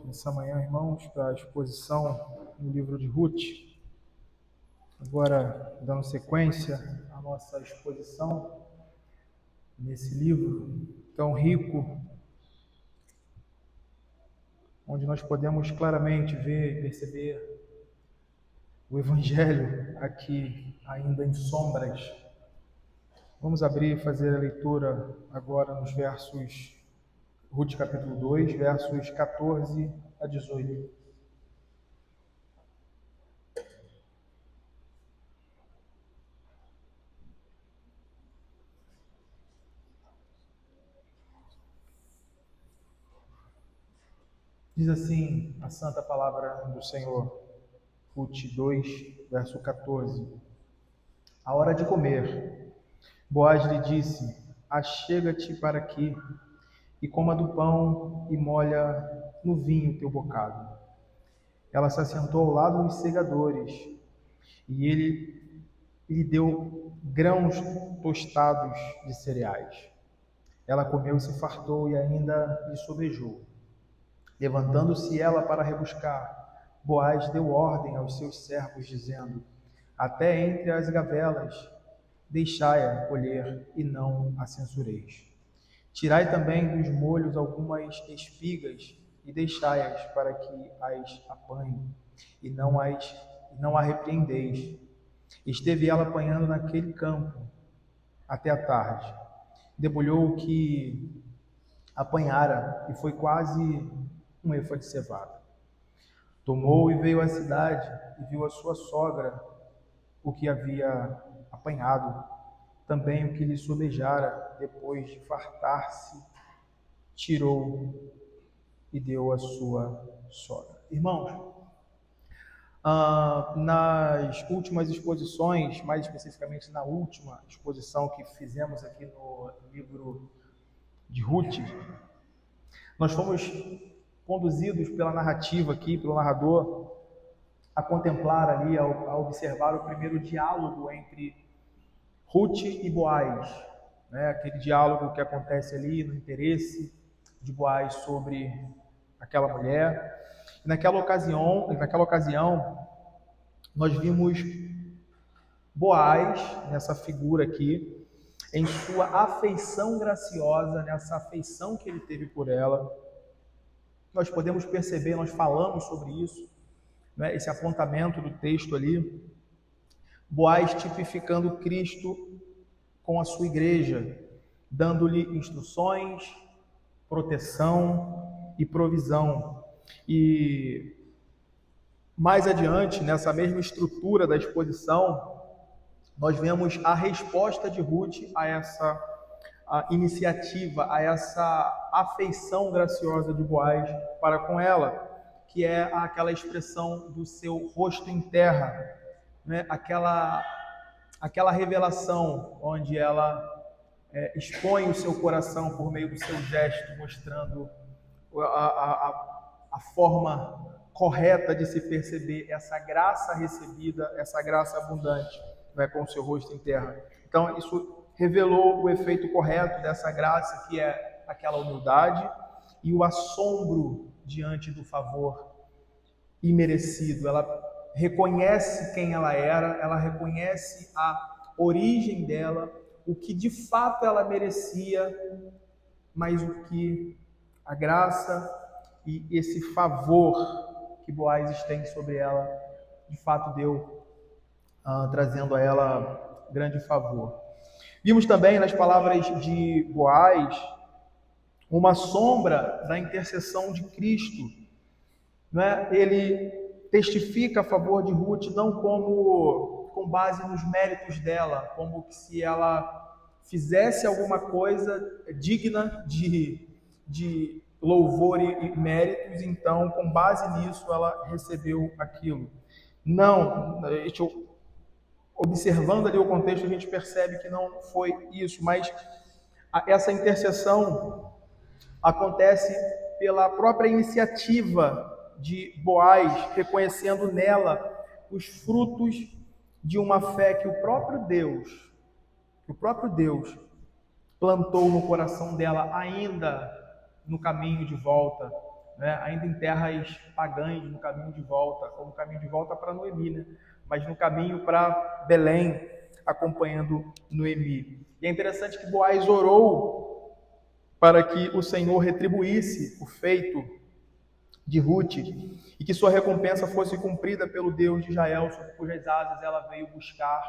Nessa manhã, irmãos, para a exposição no livro de Ruth. Agora, dando sequência à nossa exposição nesse livro tão rico, onde nós podemos claramente ver e perceber o Evangelho aqui ainda em sombras. Vamos abrir e fazer a leitura agora nos versos, Ruth capítulo 2, versos 14 a 18. Diz assim a santa palavra do Senhor, Ruth 2, verso 14. A hora de comer, Boaz lhe disse: achega-te para aqui, e coma do pão, e molha no vinho teu bocado. Ela se assentou ao lado dos segadores, e ele lhe deu grãos tostados de cereais. Ela comeu e se fartou, e ainda lhe sobejou. Levantando-se ela para rebuscar, Boaz deu ordem aos seus servos, dizendo: até entre as gavelas deixai-a colher, e não a censureis. Tirai também dos molhos algumas espigas, e deixai-as para que as apanhe, e não a repreendeis. Esteve ela apanhando naquele campo até a tarde. Debulhou o que apanhara, e foi quase um efa de cevada. Tomou e veio à cidade, e viu a sua sogra o que havia apanhado, também o que lhe sobejara. Depois de fartar-se, tirou e deu à sua sogra. Irmãos, nas últimas exposições, mais especificamente na última exposição que fizemos aqui no livro de Ruth, nós fomos conduzidos pela narrativa aqui, pelo narrador, a contemplar ali, a observar o primeiro diálogo entre Ruth e Boaz, né? Aquele diálogo que acontece ali no interesse de Boaz sobre aquela mulher. E naquela ocasião, nós vimos Boaz, nessa figura aqui, em sua afeição graciosa, nessa afeição que ele teve por ela. Nós podemos perceber, nós falamos sobre isso, né? Esse apontamento do texto ali, Boaz tipificando Cristo com a sua igreja, dando-lhe instruções, proteção e provisão. E mais adiante, nessa mesma estrutura da exposição, nós vemos a resposta de Ruth a essa iniciativa, a essa afeição graciosa de Boaz para com ela, que é aquela expressão do seu rosto em terra, né? Aquela revelação onde ela expõe o seu coração por meio do seu gesto, mostrando a forma correta de se perceber essa graça recebida, essa graça abundante, né, com o seu rosto em terra. Então, isso revelou o efeito correto dessa graça, que é aquela humildade e o assombro diante do favor imerecido. Ela reconhece quem ela era, ela reconhece a origem dela, o que de fato ela merecia, mas o que a graça e esse favor que Boaz estende sobre ela, de fato deu, trazendo a ela grande favor. Vimos também nas palavras de Boaz uma sombra da intercessão de Cristo, né? Ele testifica a favor de Ruth não como com base nos méritos dela, como se ela fizesse alguma coisa digna de louvor e méritos, então com base nisso ela recebeu aquilo. Não, observando ali o contexto, a gente percebe que não foi isso, mas essa intercessão acontece pela própria iniciativa de Boaz, reconhecendo nela os frutos de uma fé que o próprio Deus plantou no coração dela ainda no caminho de volta né, ainda em terras pagãs, no caminho de volta, ou no caminho de volta para Noemi, né, mas no caminho para Belém, acompanhando Noemi. E é interessante que Boaz orou para que o Senhor retribuísse o feito de Ruth e que sua recompensa fosse cumprida pelo Deus de Israel, sob cujas asas ela veio buscar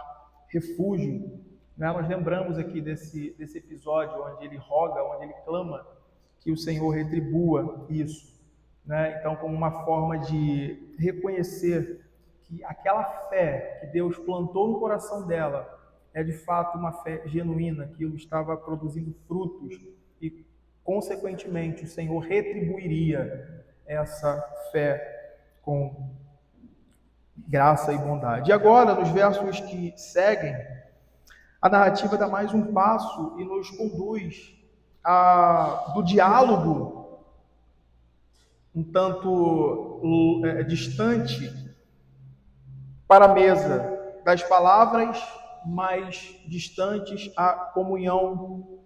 refúgio. Nós lembramos aqui desse episódio onde ele roga, onde ele clama que o Senhor retribua isso. Então, como uma forma de reconhecer que aquela fé que Deus plantou no coração dela é de fato uma fé genuína, que ele estava produzindo frutos e, consequentemente, o Senhor retribuiria essa fé com graça e bondade. E agora, nos versos que seguem, a narrativa dá mais um passo e nos conduz do diálogo um tanto distante para a mesa, das palavras mais distantes à comunhão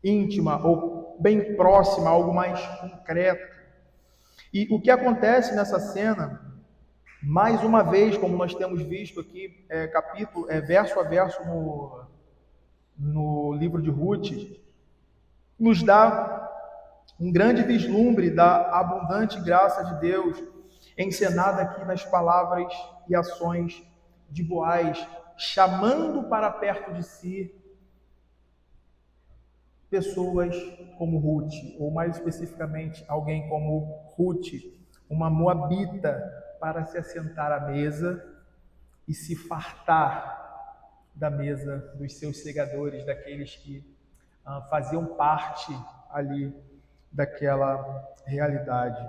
íntima ou bem próxima, algo mais concreto. E o que acontece nessa cena, mais uma vez, como nós temos visto aqui, verso a verso no livro de Ruth, nos dá um grande vislumbre da abundante graça de Deus, encenada aqui nas palavras e ações de Boaz, chamando para perto de si pessoas como Ruth, ou mais especificamente, alguém como Ruth, uma moabita, para se assentar à mesa e se fartar da mesa dos seus segadores, daqueles que faziam parte ali daquela realidade.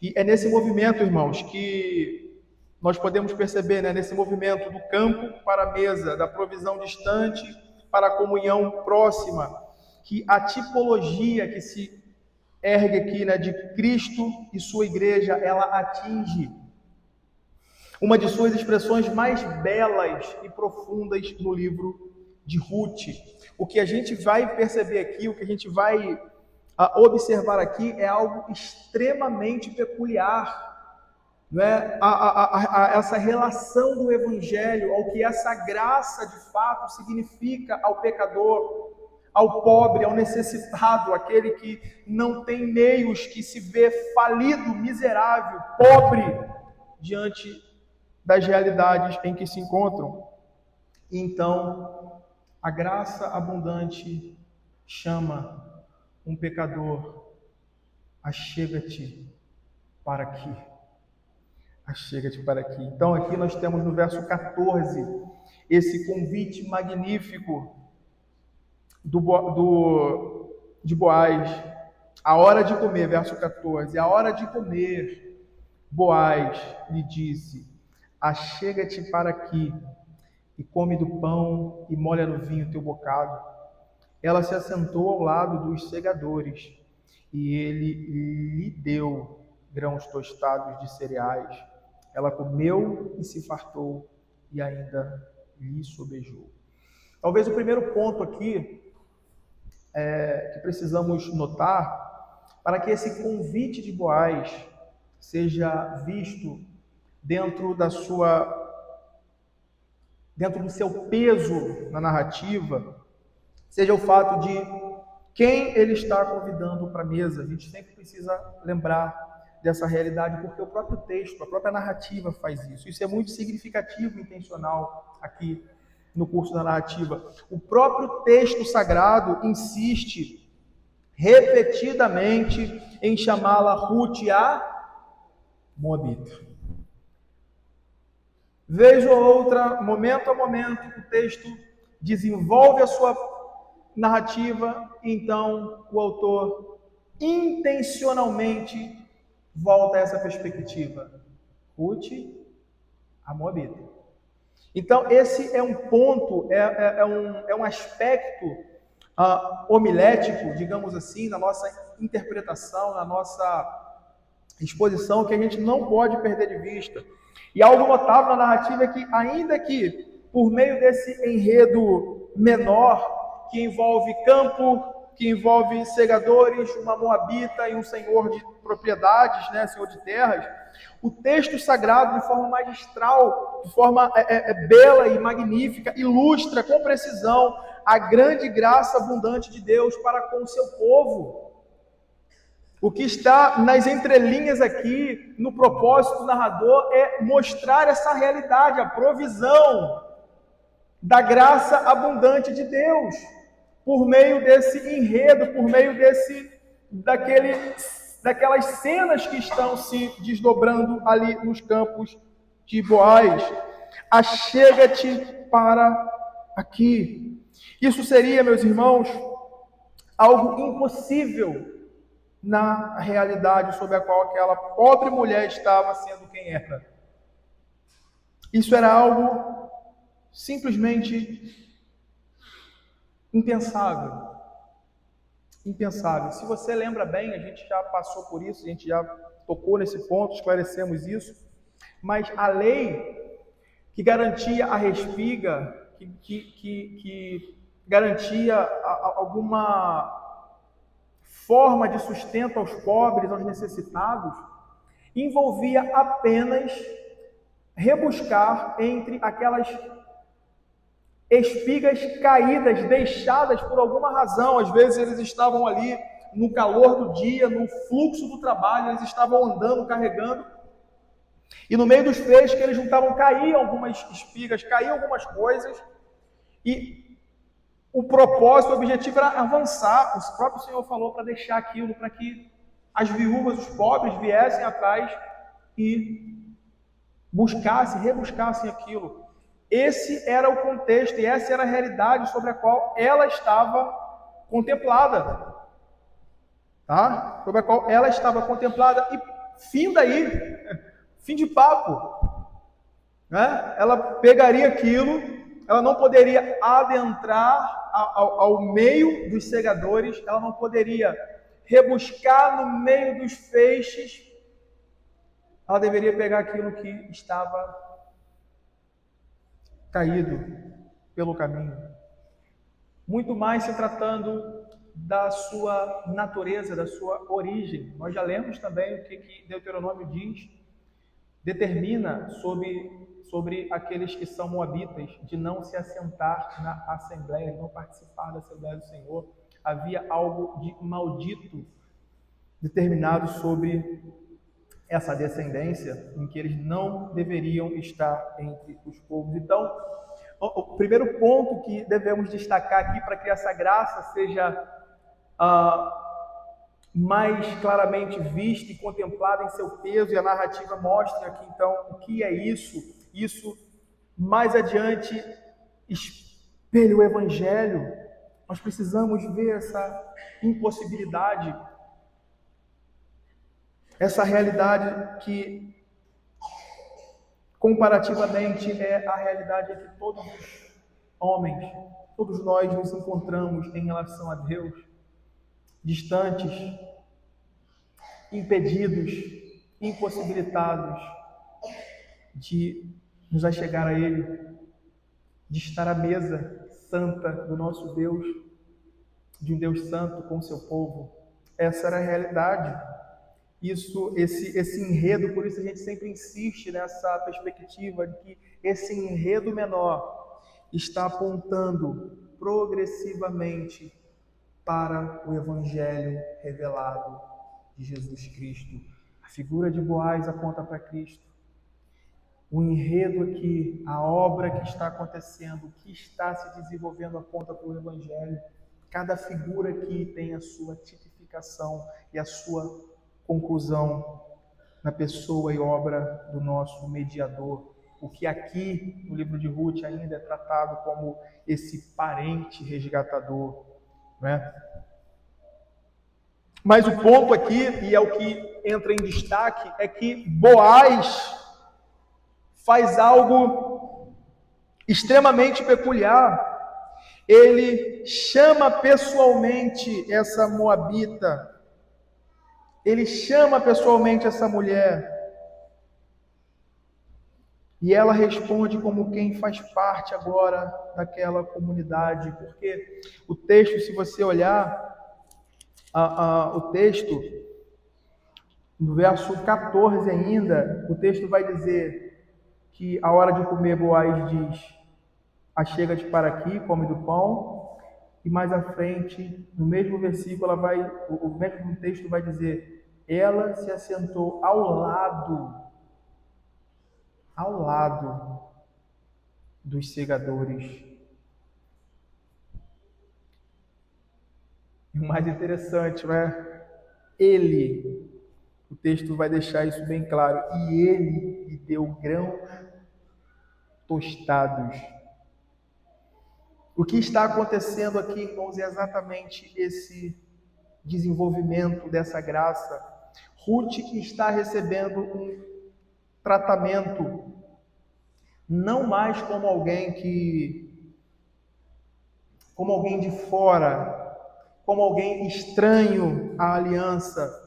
E é nesse movimento, irmãos, que nós podemos perceber, nesse movimento do campo para a mesa, da provisão distante para a comunhão próxima, que a tipologia que se ergue aqui, de Cristo e sua igreja, ela atinge uma de suas expressões mais belas e profundas no livro de Ruth. O que a gente vai perceber aqui, o que a gente vai observar aqui é algo extremamente peculiar, essa relação do Evangelho, ao que essa graça de fato significa ao pecador, ao pobre, ao necessitado, aquele que não tem meios, que se vê falido, miserável, pobre diante das realidades em que se encontram. Então, a graça abundante chama um pecador: achega-te para aqui. Achega-te para aqui. Então, aqui nós temos no verso 14 esse convite magnífico de Boaz. A hora de comer, verso 14. A hora de comer, Boaz lhe disse: achega-te para aqui e come do pão e molha no vinho teu bocado. Ela se assentou ao lado dos segadores e ele lhe deu grãos tostados de cereais. Ela comeu e se fartou e ainda lhe sobejou. Talvez o primeiro ponto aqui que precisamos notar, para que esse convite de Boaz seja visto dentro do seu peso na narrativa, seja o fato de quem ele está convidando para a mesa. A gente sempre precisa lembrar dessa realidade, porque o próprio texto, a própria narrativa faz isso. Isso é muito significativo e intencional aqui no curso da narrativa. O próprio texto sagrado insiste repetidamente em chamá-la Ruth a moabita. Vez ou outra, momento a momento, o texto desenvolve a sua narrativa, então o autor intencionalmente volta a essa perspectiva. Ruth, a moabita. Então, esse é um ponto, é um aspecto homilético, digamos assim, na nossa interpretação, na nossa exposição, que a gente não pode perder de vista. E algo notável na narrativa é que, ainda que por meio desse enredo menor, que envolve campo, que envolve segadores, uma moabita e um senhor de propriedades, né, senhor de terras, o texto sagrado, de forma magistral, de forma bela e magnífica, ilustra com precisão a grande graça abundante de Deus para com o seu povo. O que está nas entrelinhas aqui, no propósito do narrador, é mostrar essa realidade, a provisão da graça abundante de Deus, por meio desse enredo, por meio daquelas cenas que estão se desdobrando ali nos campos de Boaz. Achega-te para aqui. Isso seria, meus irmãos, algo impossível na realidade sobre a qual aquela pobre mulher estava sendo quem era. Isso era algo simplesmente impensável. Impensável. Se você lembra bem, a gente já passou por isso, a gente já tocou nesse ponto, esclarecemos isso, mas a lei que garantia a respiga, que garantia alguma forma de sustento aos pobres, aos necessitados, envolvia apenas rebuscar entre aquelas espigas caídas, deixadas por alguma razão. Às vezes eles estavam ali no calor do dia, no fluxo do trabalho, eles estavam andando, carregando, e no meio dos feixes que eles juntavam, caíam algumas espigas, caíam algumas coisas, e o propósito, o objetivo era avançar. O próprio Senhor falou para deixar aquilo, para que as viúvas, os pobres viessem atrás e rebuscassem aquilo. Esse era o contexto e essa era a realidade sobre a qual ela estava contemplada. Tá? Sobre a qual ela estava contemplada. E fim daí, fim de papo. Né? Ela pegaria aquilo, ela não poderia adentrar ao meio dos segadores, ela não poderia rebuscar no meio dos feixes, ela deveria pegar aquilo que estava caído pelo caminho. Muito mais se tratando da sua natureza, da sua origem. Nós já lemos também o que Deuteronômio diz, determina sobre aqueles que são moabitas, de não se assentar na Assembleia, de não participar da Assembleia do Senhor. Havia algo de maldito determinado sobre essa descendência, em que eles não deveriam estar entre os povos. Então, o primeiro ponto que devemos destacar aqui para que essa graça seja mais claramente vista e contemplada em seu peso, e a narrativa mostra aqui então o que é isso. Isso mais adiante espelha o Evangelho. Nós precisamos ver essa impossibilidade, essa realidade que comparativamente é a realidade em que todos os homens, todos nós nos encontramos em relação a Deus, distantes, impedidos, impossibilitados de nos achegar a Ele, de estar à mesa santa do nosso Deus, de um Deus santo com o seu povo. Essa era a realidade. Esse enredo, por isso a gente sempre insiste nessa perspectiva de que esse enredo menor está apontando progressivamente para o Evangelho revelado de Jesus Cristo. A figura de Boaz aponta para Cristo. O enredo aqui, a obra que está acontecendo, o que está se desenvolvendo aponta para o Evangelho. Cada figura aqui tem a sua tipificação e a sua conclusão na pessoa e obra do nosso mediador. O que aqui no livro de Ruth ainda é tratado como esse parente resgatador, né? Mas o ponto aqui, e é o que entra em destaque, é que Boaz faz algo extremamente peculiar. Ele chama pessoalmente essa moabita, ele chama pessoalmente essa mulher, e ela responde como quem faz parte agora daquela comunidade, porque o texto, se você olhar o texto, No verso 14 ainda, o texto vai dizer que a hora de comer, Boaz diz: achega-te para aqui, come do pão. E mais à frente, no mesmo versículo, o mesmo texto vai dizer: ela se assentou ao lado dos segadores. E o mais interessante, né? O texto vai deixar isso bem claro, e ele lhe deu grãos tostados. O que está acontecendo aqui, irmãos, é exatamente esse desenvolvimento dessa graça. Ruth está recebendo um tratamento não mais como alguém de fora, como alguém estranho à aliança,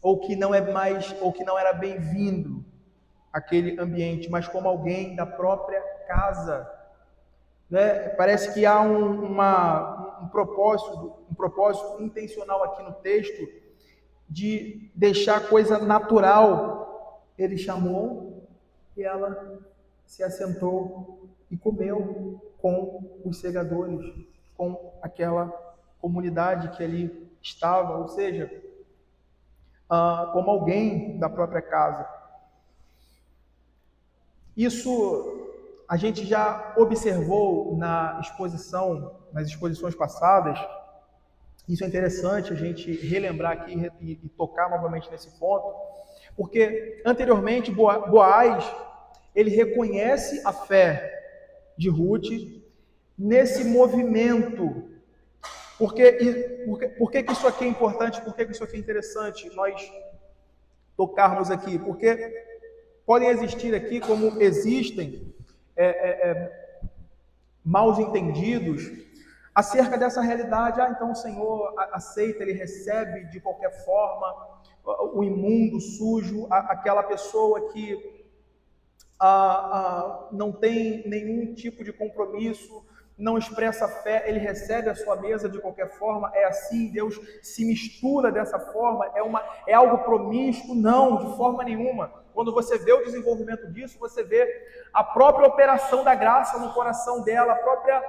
ou que não era bem-vindo àquele ambiente, mas como alguém da própria casa. Né? Parece que há um propósito intencional aqui no texto de deixar a coisa natural. Ele chamou e ela se assentou e comeu com os segadores, com aquela comunidade que ali estava, ou seja, como alguém da própria casa. Isso a gente já observou nas exposições passadas. Isso é interessante a gente relembrar aqui e tocar novamente nesse ponto, porque anteriormente Boaz, ele reconhece a fé de Ruth nesse movimento. Por que isso aqui é importante? Por que isso aqui é interessante nós tocarmos aqui? Porque podem existir aqui, como existem, maus entendidos acerca dessa realidade. Então o Senhor aceita, Ele recebe de qualquer forma o imundo, sujo, aquela pessoa que não tem nenhum tipo de compromisso, não expressa fé, Ele recebe a sua mesa de qualquer forma. É assim, Deus se mistura dessa forma, é algo promíscuo? Não, de forma nenhuma. Quando você vê o desenvolvimento disso, você vê a própria operação da graça no coração dela, a própria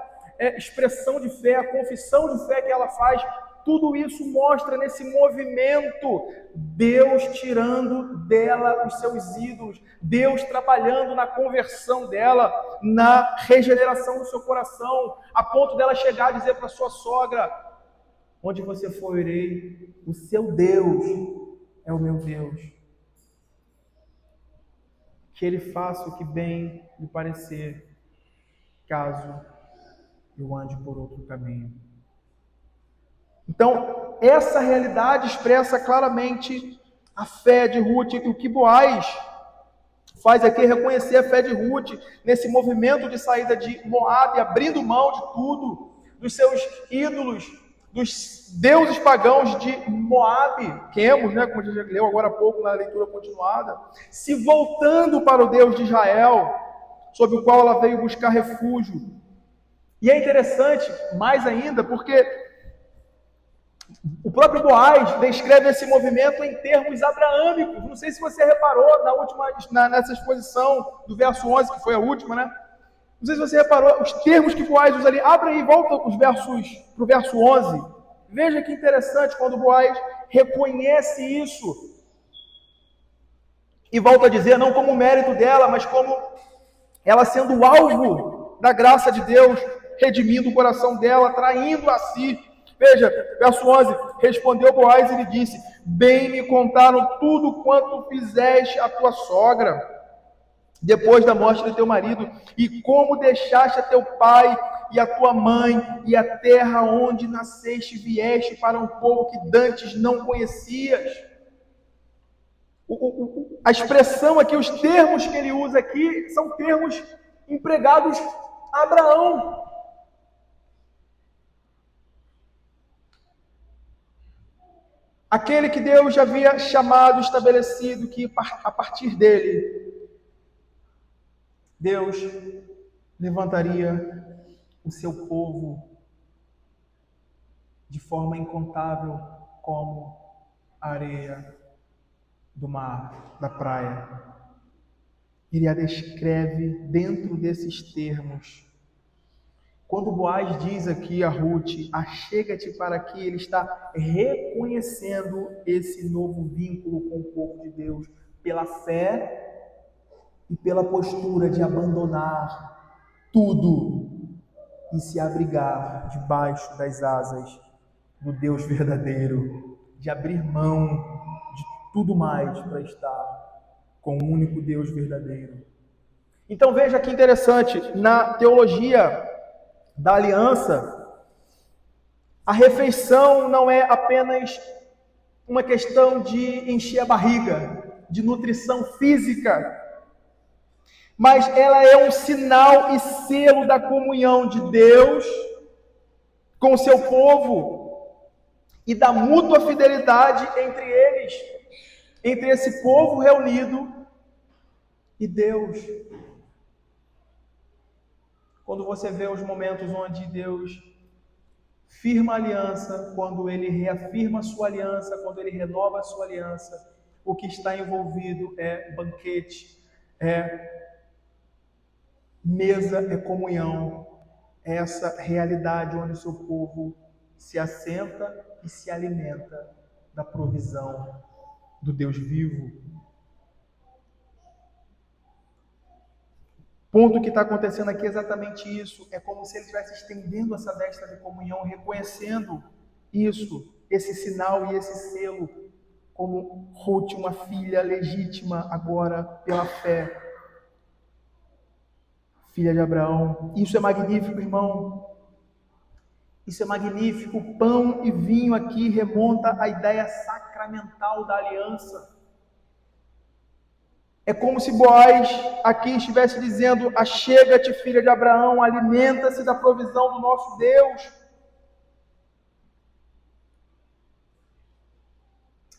expressão de fé, a confissão de fé que ela faz. Tudo isso mostra nesse movimento Deus tirando dela os seus ídolos, Deus trabalhando na conversão dela, na regeneração do seu coração, a ponto dela chegar a dizer para sua sogra: onde você for, eu irei, o seu Deus é o meu Deus. Que Ele faça o que bem lhe parecer, caso eu ande por outro caminho. Então, essa realidade expressa claramente a fé de Ruth. E o que Boaz faz aqui é reconhecer a fé de Ruth nesse movimento de saída de Moabe, abrindo mão de tudo, dos seus ídolos, dos deuses pagãos de Moabe, Quemos, né, como a gente leu agora há pouco na leitura continuada, se voltando para o Deus de Israel, sob o qual ela veio buscar refúgio. E é interessante, mais ainda, porque o próprio Boaz descreve esse movimento em termos abraâmicos. Não sei se você reparou nessa exposição do verso 11, que foi a última, né? Não sei se você reparou os termos que Boaz usa ali. Abre aí e volta para o verso 11. Veja que interessante quando Boaz reconhece isso. E volta a dizer, não como mérito dela, mas como ela sendo o alvo da graça de Deus, redimindo o coração dela, traindo a si. Veja, verso 11, respondeu Boaz e lhe disse: bem me contaram tudo quanto fizeste a tua sogra, depois da morte de teu marido, e como deixaste a teu pai e a tua mãe, e a terra onde nasceste, vieste para um povo que dantes não conhecias. A expressão aqui, os termos que ele usa aqui, são termos empregados a Abraão. Aquele que Deus já havia chamado, estabelecido, que a partir dele, Deus levantaria o seu povo de forma incontável como a areia do mar, da praia. Ele a descreve dentro desses termos. Quando Boaz diz aqui a Ruth, achega-te para aqui, ele está reconhecendo esse novo vínculo com o povo de Deus, pela fé e pela postura de abandonar tudo e se abrigar debaixo das asas do Deus verdadeiro, de abrir mão de tudo mais para estar com o único Deus verdadeiro. Então veja que interessante, na teologia da aliança, a refeição não é apenas uma questão de encher a barriga, de nutrição física, mas ela é um sinal e selo da comunhão de Deus com o seu povo e da mútua fidelidade entre eles, entre esse povo reunido e Deus. Quando você vê os momentos onde Deus firma a aliança, quando Ele reafirma a sua aliança, quando Ele renova a sua aliança, o que está envolvido é banquete, é mesa, é comunhão, é essa realidade onde o seu povo se assenta e se alimenta da provisão do Deus vivo. O ponto que está acontecendo aqui é exatamente isso. É como se ele estivesse estendendo essa destra de comunhão, reconhecendo isso, esse sinal e esse selo, como Ruth, uma filha legítima agora pela fé, filha de Abraão. Isso é magnífico, irmão. Isso é magnífico. Pão e vinho aqui remonta à ideia sacramental da aliança. É como se Boaz aqui estivesse dizendo: achega-te, filha de Abraão, alimenta-se da provisão do nosso Deus.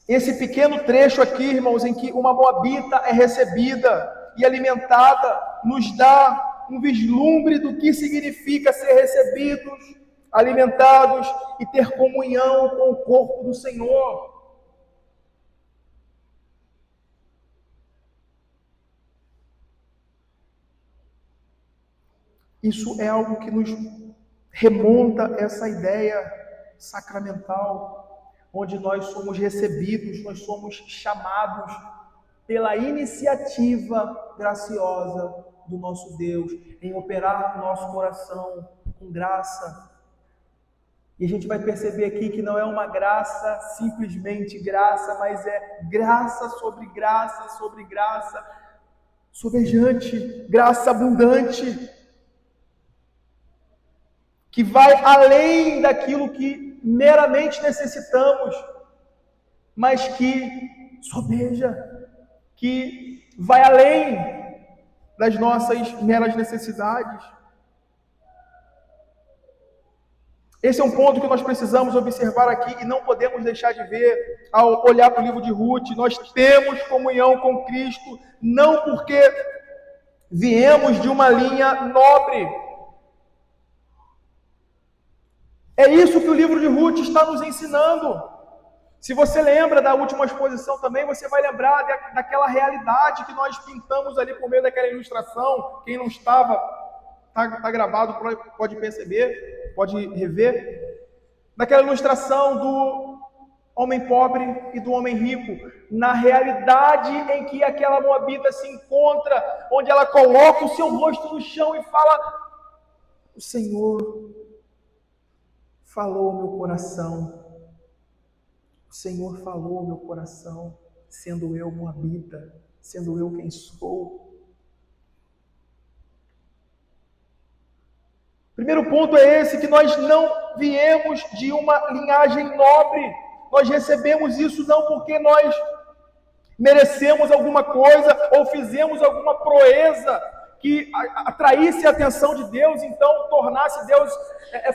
Esse pequeno trecho aqui, irmãos, em que uma moabita é recebida e alimentada, nos dá um vislumbre do que significa ser recebidos, alimentados e ter comunhão com o corpo do Senhor. Isso é algo que nos remonta essa ideia sacramental, onde nós somos recebidos, nós somos chamados pela iniciativa graciosa do nosso Deus em operar no nosso coração com graça. E a gente vai perceber aqui que não é uma graça, simplesmente graça, mas é graça, sobre graça, sobejante, graça abundante, que vai além daquilo que meramente necessitamos, mas que sobeja, que vai além das nossas meras necessidades. Esse é um ponto que nós precisamos observar aqui e não podemos deixar de ver ao olhar para o livro de Ruth. Nós temos comunhão com Cristo, não porque viemos de uma linha nobre. É isso que o livro de Ruth está nos ensinando. Se você lembra da última exposição também, você vai lembrar daquela realidade que nós pintamos ali por meio daquela ilustração. Quem não estava, está gravado, pode perceber, pode rever. Daquela ilustração do homem pobre e do homem rico. Na realidade em que aquela moabita se encontra, onde ela coloca o seu rosto no chão e fala: o Senhor falou ao meu coração. O Senhor falou ao meu coração, sendo eu moabita, sendo eu quem sou. Primeiro ponto é esse, que nós não viemos de uma linhagem nobre. Nós recebemos isso não porque nós merecemos alguma coisa ou fizemos alguma proeza que atraísse a atenção de Deus, então tornasse Deus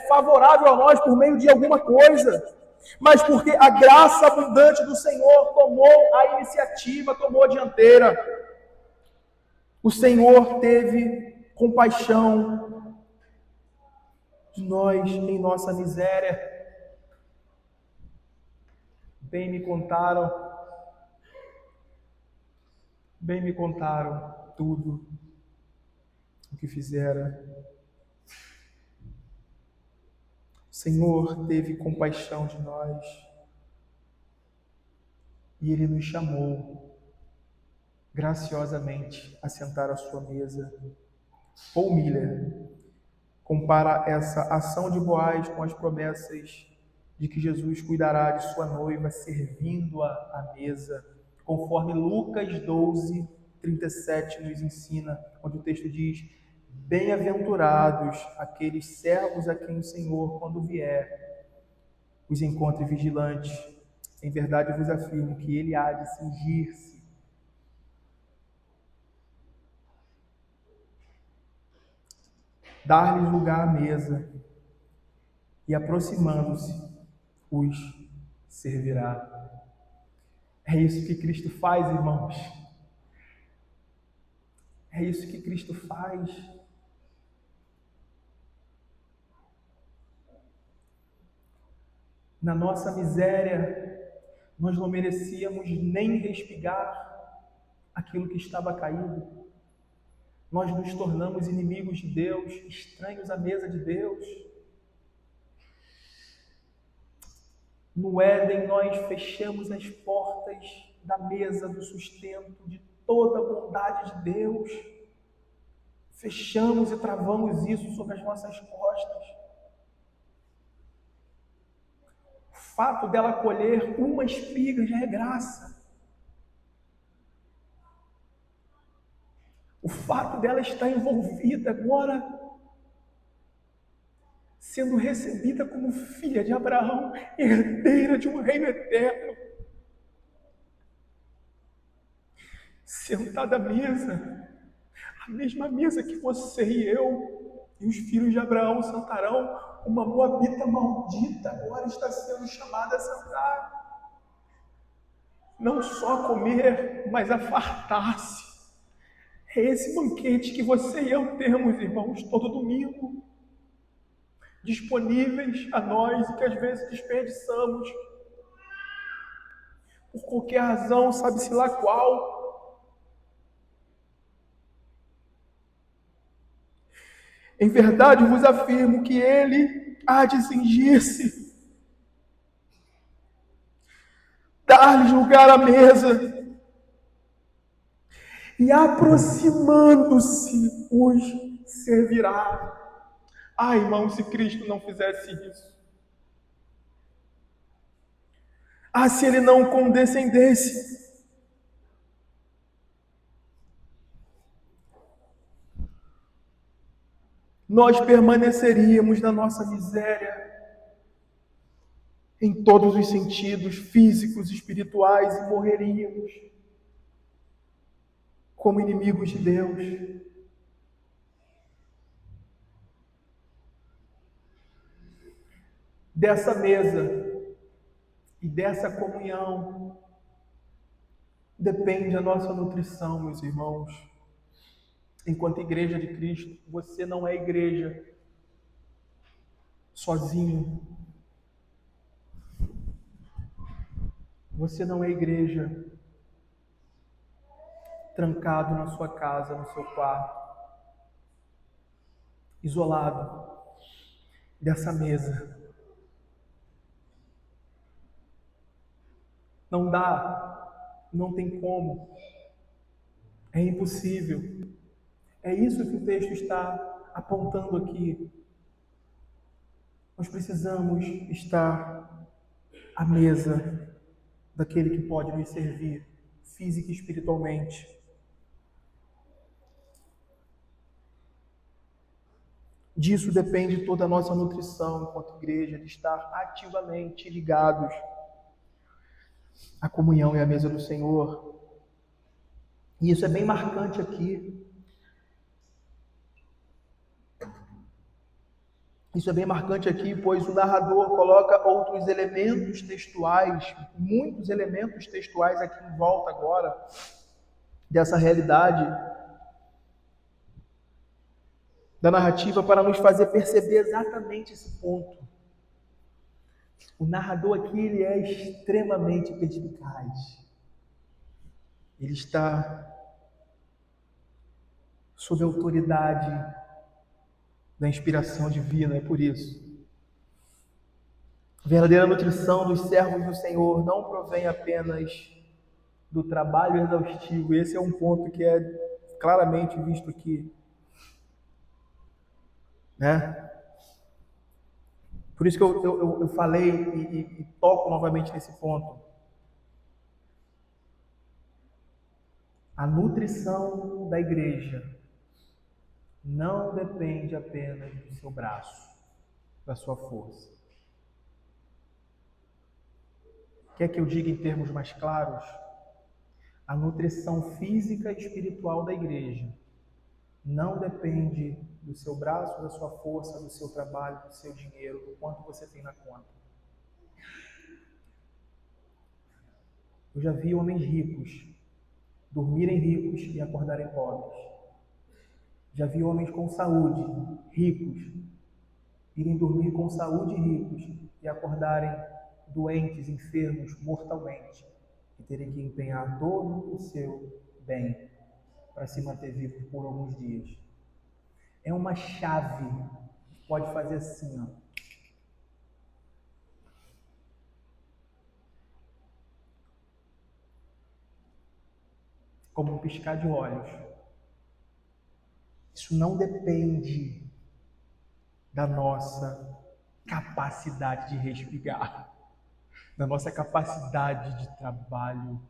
favorável a nós por meio de alguma coisa, mas porque a graça abundante do Senhor tomou a iniciativa, tomou a dianteira. O Senhor teve compaixão de nós em nossa miséria. Bem me contaram Bem me contaram tudo o que fizera. O Senhor teve compaixão de nós e Ele nos chamou graciosamente a sentar à sua mesa. Paul Miller compara essa ação de Boaz com as promessas de que Jesus cuidará de sua noiva, servindo-a à mesa, conforme Lucas 12, 37 nos ensina, onde o texto diz: bem-aventurados aqueles servos a quem o Senhor, quando vier, os encontre vigilantes. Em verdade vos afirmo que ele há de cingir-se, dar-lhes lugar à mesa, e aproximando-se, os servirá. É isso que Cristo faz, irmãos. É isso que Cristo faz. Na nossa miséria, nós não merecíamos nem respigar aquilo que estava caído. Nós nos tornamos inimigos de Deus, estranhos à mesa de Deus. No Éden, nós fechamos as portas da mesa do sustento de toda a bondade de Deus. Fechamos e travamos isso sobre as nossas costas. O fato dela colher uma espiga já é graça. O fato dela estar envolvida agora, sendo recebida como filha de Abraão, herdeira de um reino eterno, sentada à mesa, a mesma mesa que você e eu e os filhos de Abraão sentarão, uma moabita maldita agora está sendo chamada a sentar, não só a comer, mas a fartar-se. É esse banquete que você e eu temos, irmãos, todo domingo, disponíveis a nós e que às vezes desperdiçamos por qualquer razão, sabe-se lá qual. Em verdade vos afirmo que ele há de cingir-se, dar-lhes lugar à mesa, e aproximando-se os servirá. Ah, irmão, se Cristo não fizesse isso. Ah, se ele não condescendesse. Nós permaneceríamos na nossa miséria, em todos os sentidos, físicos, espirituais, e morreríamos como inimigos de Deus. Dessa mesa e dessa comunhão depende a nossa nutrição, meus irmãos. Enquanto igreja de Cristo, você não é igreja sozinho. Você não é igreja trancado na sua casa, no seu quarto, isolado dessa mesa. Não dá, não tem como, é impossível. É isso que o texto está apontando aqui. Nós precisamos estar à mesa daquele que pode nos servir física e espiritualmente. Disso depende toda a nossa nutrição enquanto igreja, de estar ativamente ligados à comunhão e à mesa do Senhor. E isso é bem marcante aqui. Isso é bem marcante aqui, pois o narrador coloca outros elementos textuais, muitos elementos textuais aqui em volta agora, dessa realidade da narrativa, para nos fazer perceber exatamente esse ponto. O narrador aqui, ele é extremamente perspicaz. Ele está sob a autoridade da inspiração divina, é por isso. A verdadeira nutrição dos servos do Senhor não provém apenas do trabalho exaustivo. Esse é um ponto que é claramente visto aqui, né? Por isso que eu falei e toco novamente nesse ponto. A nutrição da igreja não depende apenas do seu braço, da sua força. Quer que eu diga em termos mais claros? A nutrição física e espiritual da igreja não depende do seu braço, da sua força, do seu trabalho, do seu dinheiro, do quanto você tem na conta. Eu já vi homens ricos dormirem ricos e acordarem pobres. Já vi homens com saúde, ricos, irem dormir com saúde ricos e acordarem doentes, enfermos, mortalmente, e terem que empenhar todo o seu bem para se manter vivo por alguns dias. É uma chave que pode fazer assim, ó. Como um piscar de olhos. Isso não depende da nossa capacidade de respirar, da nossa capacidade de trabalho,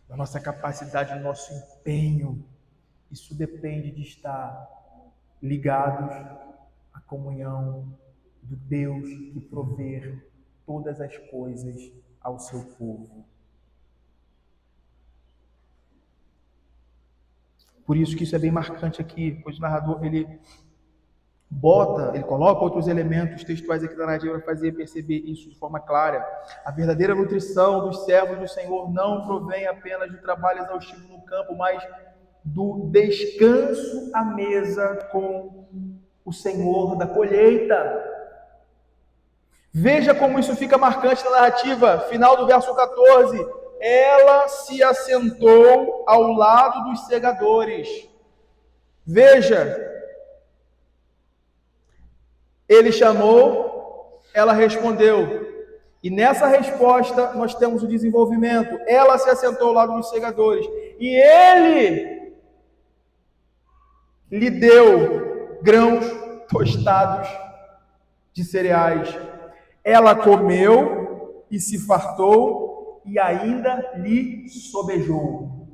da nossa capacidade, do nosso empenho. Isso depende de estar ligados à comunhão do Deus que provê todas as coisas ao seu povo. Por isso que isso é bem marcante aqui, pois o narrador ele coloca outros elementos textuais aqui da narrativa para fazer perceber isso de forma clara. A verdadeira nutrição dos servos do Senhor não provém apenas do trabalho exaustivo no campo, mas do descanso à mesa com o Senhor da colheita. Veja como isso fica marcante na narrativa, final do verso 14. Ela se assentou ao lado dos segadores. Veja, ele chamou, ela respondeu. E nessa resposta nós temos o desenvolvimento. Ela se assentou ao lado dos segadores. E ele lhe deu grãos tostados de cereais. Ela comeu e se fartou e ainda lhe sobejou.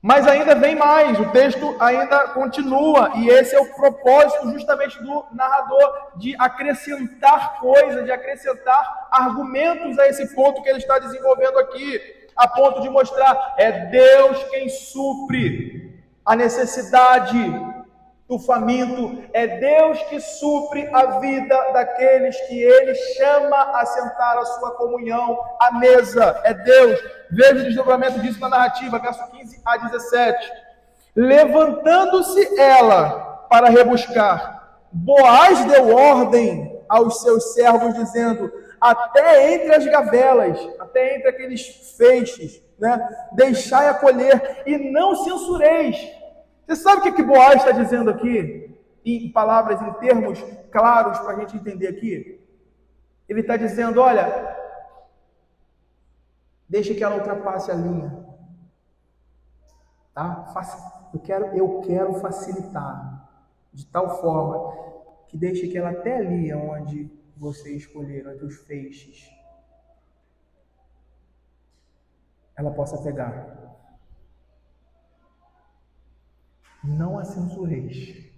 Mas ainda vem mais, o texto ainda continua, e esse é o propósito justamente do narrador, de acrescentar coisas, de acrescentar argumentos a esse ponto que ele está desenvolvendo aqui, a ponto de mostrar, é Deus quem supre a necessidade do faminto, é Deus que supre a vida daqueles que Ele chama a sentar a sua comunhão à mesa, é Deus. Veja o desdobramento disso na narrativa, verso 15 a 17. Levantando-se ela para rebuscar, Boaz deu ordem aos seus servos, dizendo, até entre as gavelas, até entre aqueles feixes, né, deixai a colher e não censureis. Você sabe o que Boaz está dizendo aqui? Em palavras, em termos claros para a gente entender aqui? Ele está dizendo, olha, deixa que ela ultrapasse a linha. Tá? Eu quero facilitar de tal forma que deixe que ela até ali onde vocês escolheram, entre os feixes, ela possa pegar. Não a censureis.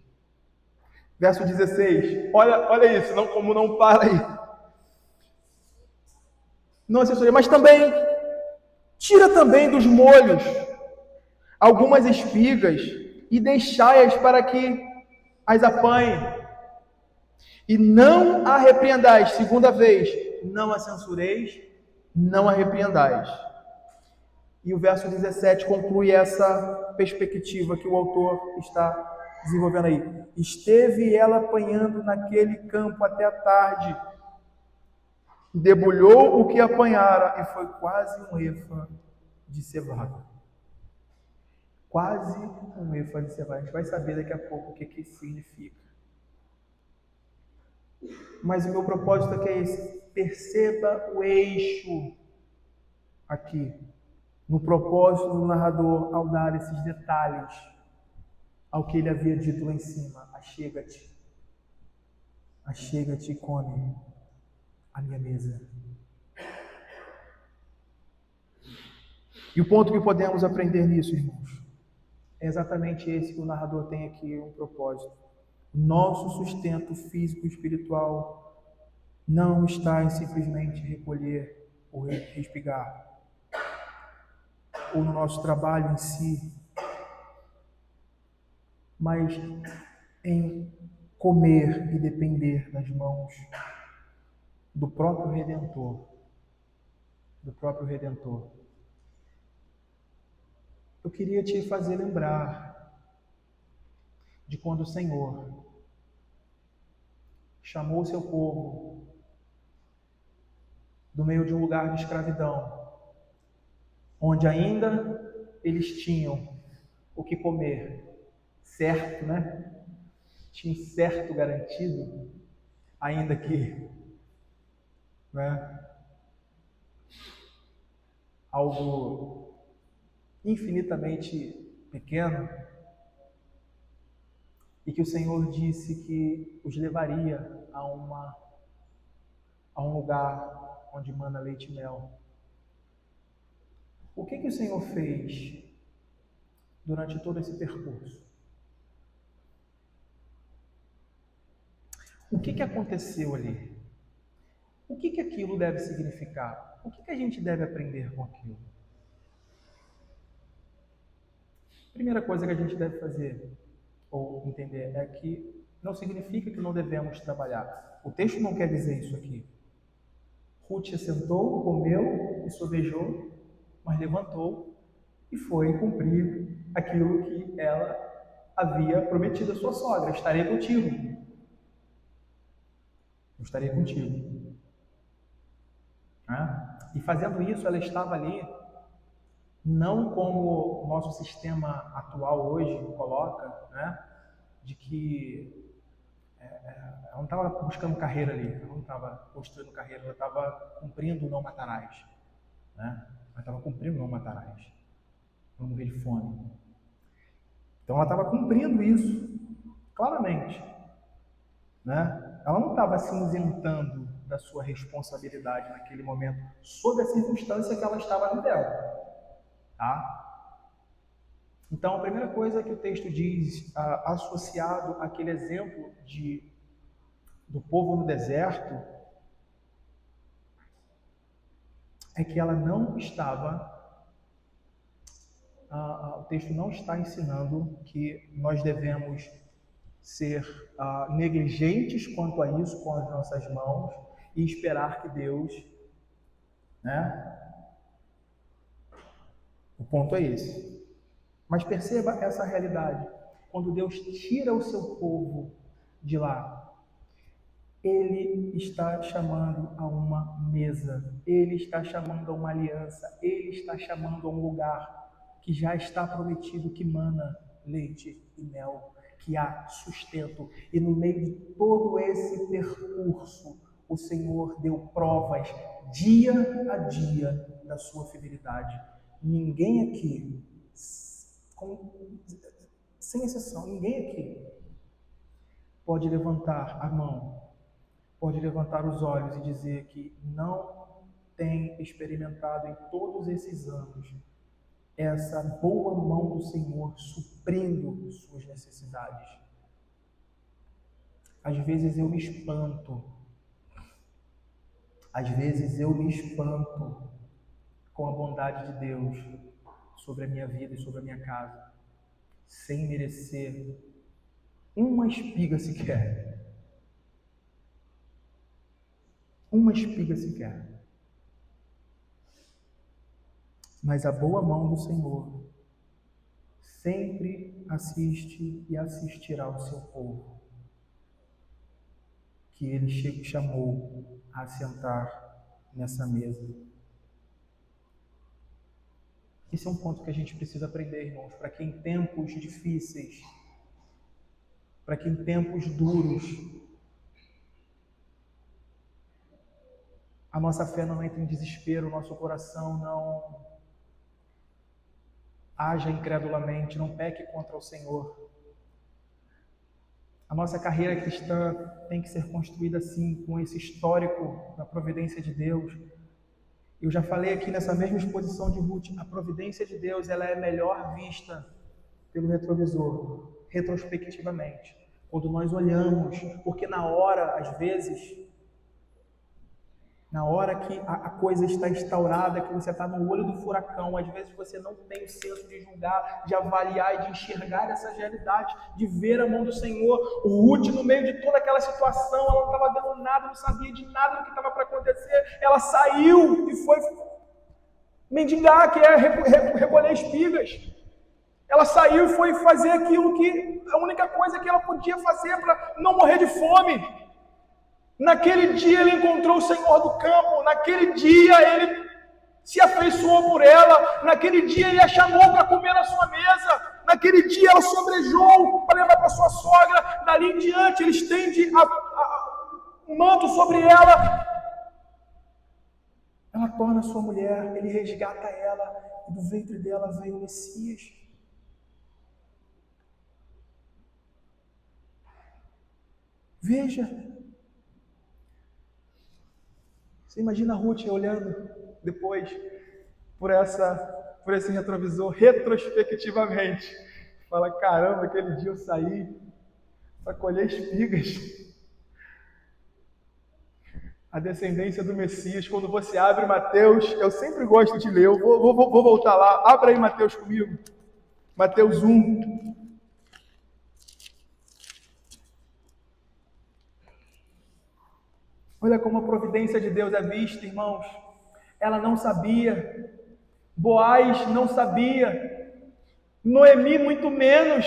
Verso 16. Olha isso, como não para aí. Não a censureis, mas também tira também dos molhos algumas espigas e deixai-as para que as apanhe. E não a repreendais, segunda vez, não a censureis, não a repreendais. E o verso 17 conclui essa perspectiva que o autor está desenvolvendo aí. Esteve ela apanhando naquele campo até a tarde, debulhou o que apanhara, e foi quase um efa de cevada. Quase um ênfase. A gente vai saber daqui a pouco o que isso significa. Mas o meu propósito aqui é esse. Perceba o eixo aqui, no propósito do narrador, ao dar esses detalhes ao que ele havia dito lá em cima: achega-te e come a minha mesa. E o ponto que podemos aprender nisso, irmãos, é exatamente esse que o narrador tem aqui, um propósito. Nosso sustento físico e espiritual não está em simplesmente recolher ou respigar, ou no nosso trabalho em si, mas em comer e depender das mãos do próprio Redentor. Do próprio Redentor. Eu queria te fazer lembrar de quando o Senhor chamou o seu povo do meio de um lugar de escravidão, onde ainda eles tinham o que comer, certo, né? Tinha certo garantido, ainda que, né, algo infinitamente pequeno, e que o Senhor disse que os levaria a um lugar onde mana leite e mel. O que o Senhor fez durante todo esse percurso? O que aconteceu ali? O que aquilo deve significar? O que a gente deve aprender com aquilo? Primeira coisa que a gente deve fazer ou entender é que não significa que não devemos trabalhar. O texto não quer dizer isso aqui. Ruth se sentou, comeu e sovejou, mas levantou e foi cumprir aquilo que ela havia prometido à sua sogra: estarei contigo. Eu estarei contigo. E fazendo isso, ela estava ali, não como o nosso sistema atual hoje coloca, né, de que ela não estava buscando carreira ali, ela não estava construindo carreira, ela estava cumprindo o não matarás. Né? Ela estava cumprindo o não matarás. Não morrer de fome. Então ela estava cumprindo isso, claramente. Né? Ela não estava se isentando da sua responsabilidade naquele momento, sob a circunstância que ela estava vivendo. Tá? Então, a primeira coisa que o texto diz, associado àquele exemplo do povo no deserto, é que ela não estava, o texto não está ensinando que nós devemos ser negligentes quanto a isso com as nossas mãos e esperar que Deus, né? O ponto é esse. Mas perceba essa realidade. Quando Deus tira o seu povo de lá, Ele está chamando a uma mesa, Ele está chamando a uma aliança, Ele está chamando a um lugar que já está prometido, que mana leite e mel, que há sustento. E no meio de todo esse percurso, o Senhor deu provas dia a dia da sua fidelidade. Ninguém aqui, sem exceção, ninguém aqui pode levantar a mão, pode levantar os olhos e dizer que não tem experimentado em todos esses anos essa boa mão do Senhor suprindo suas necessidades. Às vezes eu me espanto, com a bondade de Deus sobre a minha vida e sobre a minha casa, sem merecer uma espiga sequer. Uma espiga sequer. Mas a boa mão do Senhor sempre assiste e assistirá ao seu povo, que Ele chamou a sentar nessa mesa. Esse é um ponto que a gente precisa aprender, irmãos, para que em tempos difíceis, para que em tempos duros, a nossa fé não entre em desespero, o nosso coração não haja incredulamente, não peque contra o Senhor. A nossa carreira cristã tem que ser construída assim, com esse histórico da providência de Deus. Eu já falei aqui nessa mesma exposição de Ruth, a providência de Deus ela é melhor vista pelo retrovisor, retrospectivamente. Quando nós olhamos, porque na hora, às vezes, na hora que a coisa está instaurada, que você está no olho do furacão, às vezes você não tem o senso de julgar, de avaliar e de enxergar essa realidade, de ver a mão do Senhor. O Ruth, no meio de toda aquela situação, ela não estava vendo nada, não sabia de nada do que estava para acontecer. Ela saiu e foi mendigar, que é recolher espigas. Ela saiu e foi fazer aquilo que a única coisa que ela podia fazer para não morrer de fome. Naquele dia ele encontrou o Senhor do campo, naquele dia ele se afeiçoou por ela, naquele dia ele a chamou para comer na sua mesa, naquele dia ela sobrejou para levar para sua sogra, dali em diante ele estende um manto sobre ela, ela torna sua mulher, ele resgata ela, e do ventre dela veio o Messias. Veja, você imagina a Ruth olhando depois por esse retrovisor, retrospectivamente. Fala, caramba, aquele dia eu saí para colher espigas. A descendência do Messias, quando você abre Mateus, eu sempre gosto de ler, eu vou voltar lá, abra aí Mateus comigo. Mateus 1. Olha como a providência de Deus é vista, irmãos. Ela não sabia, Boaz não sabia, Noemi muito menos,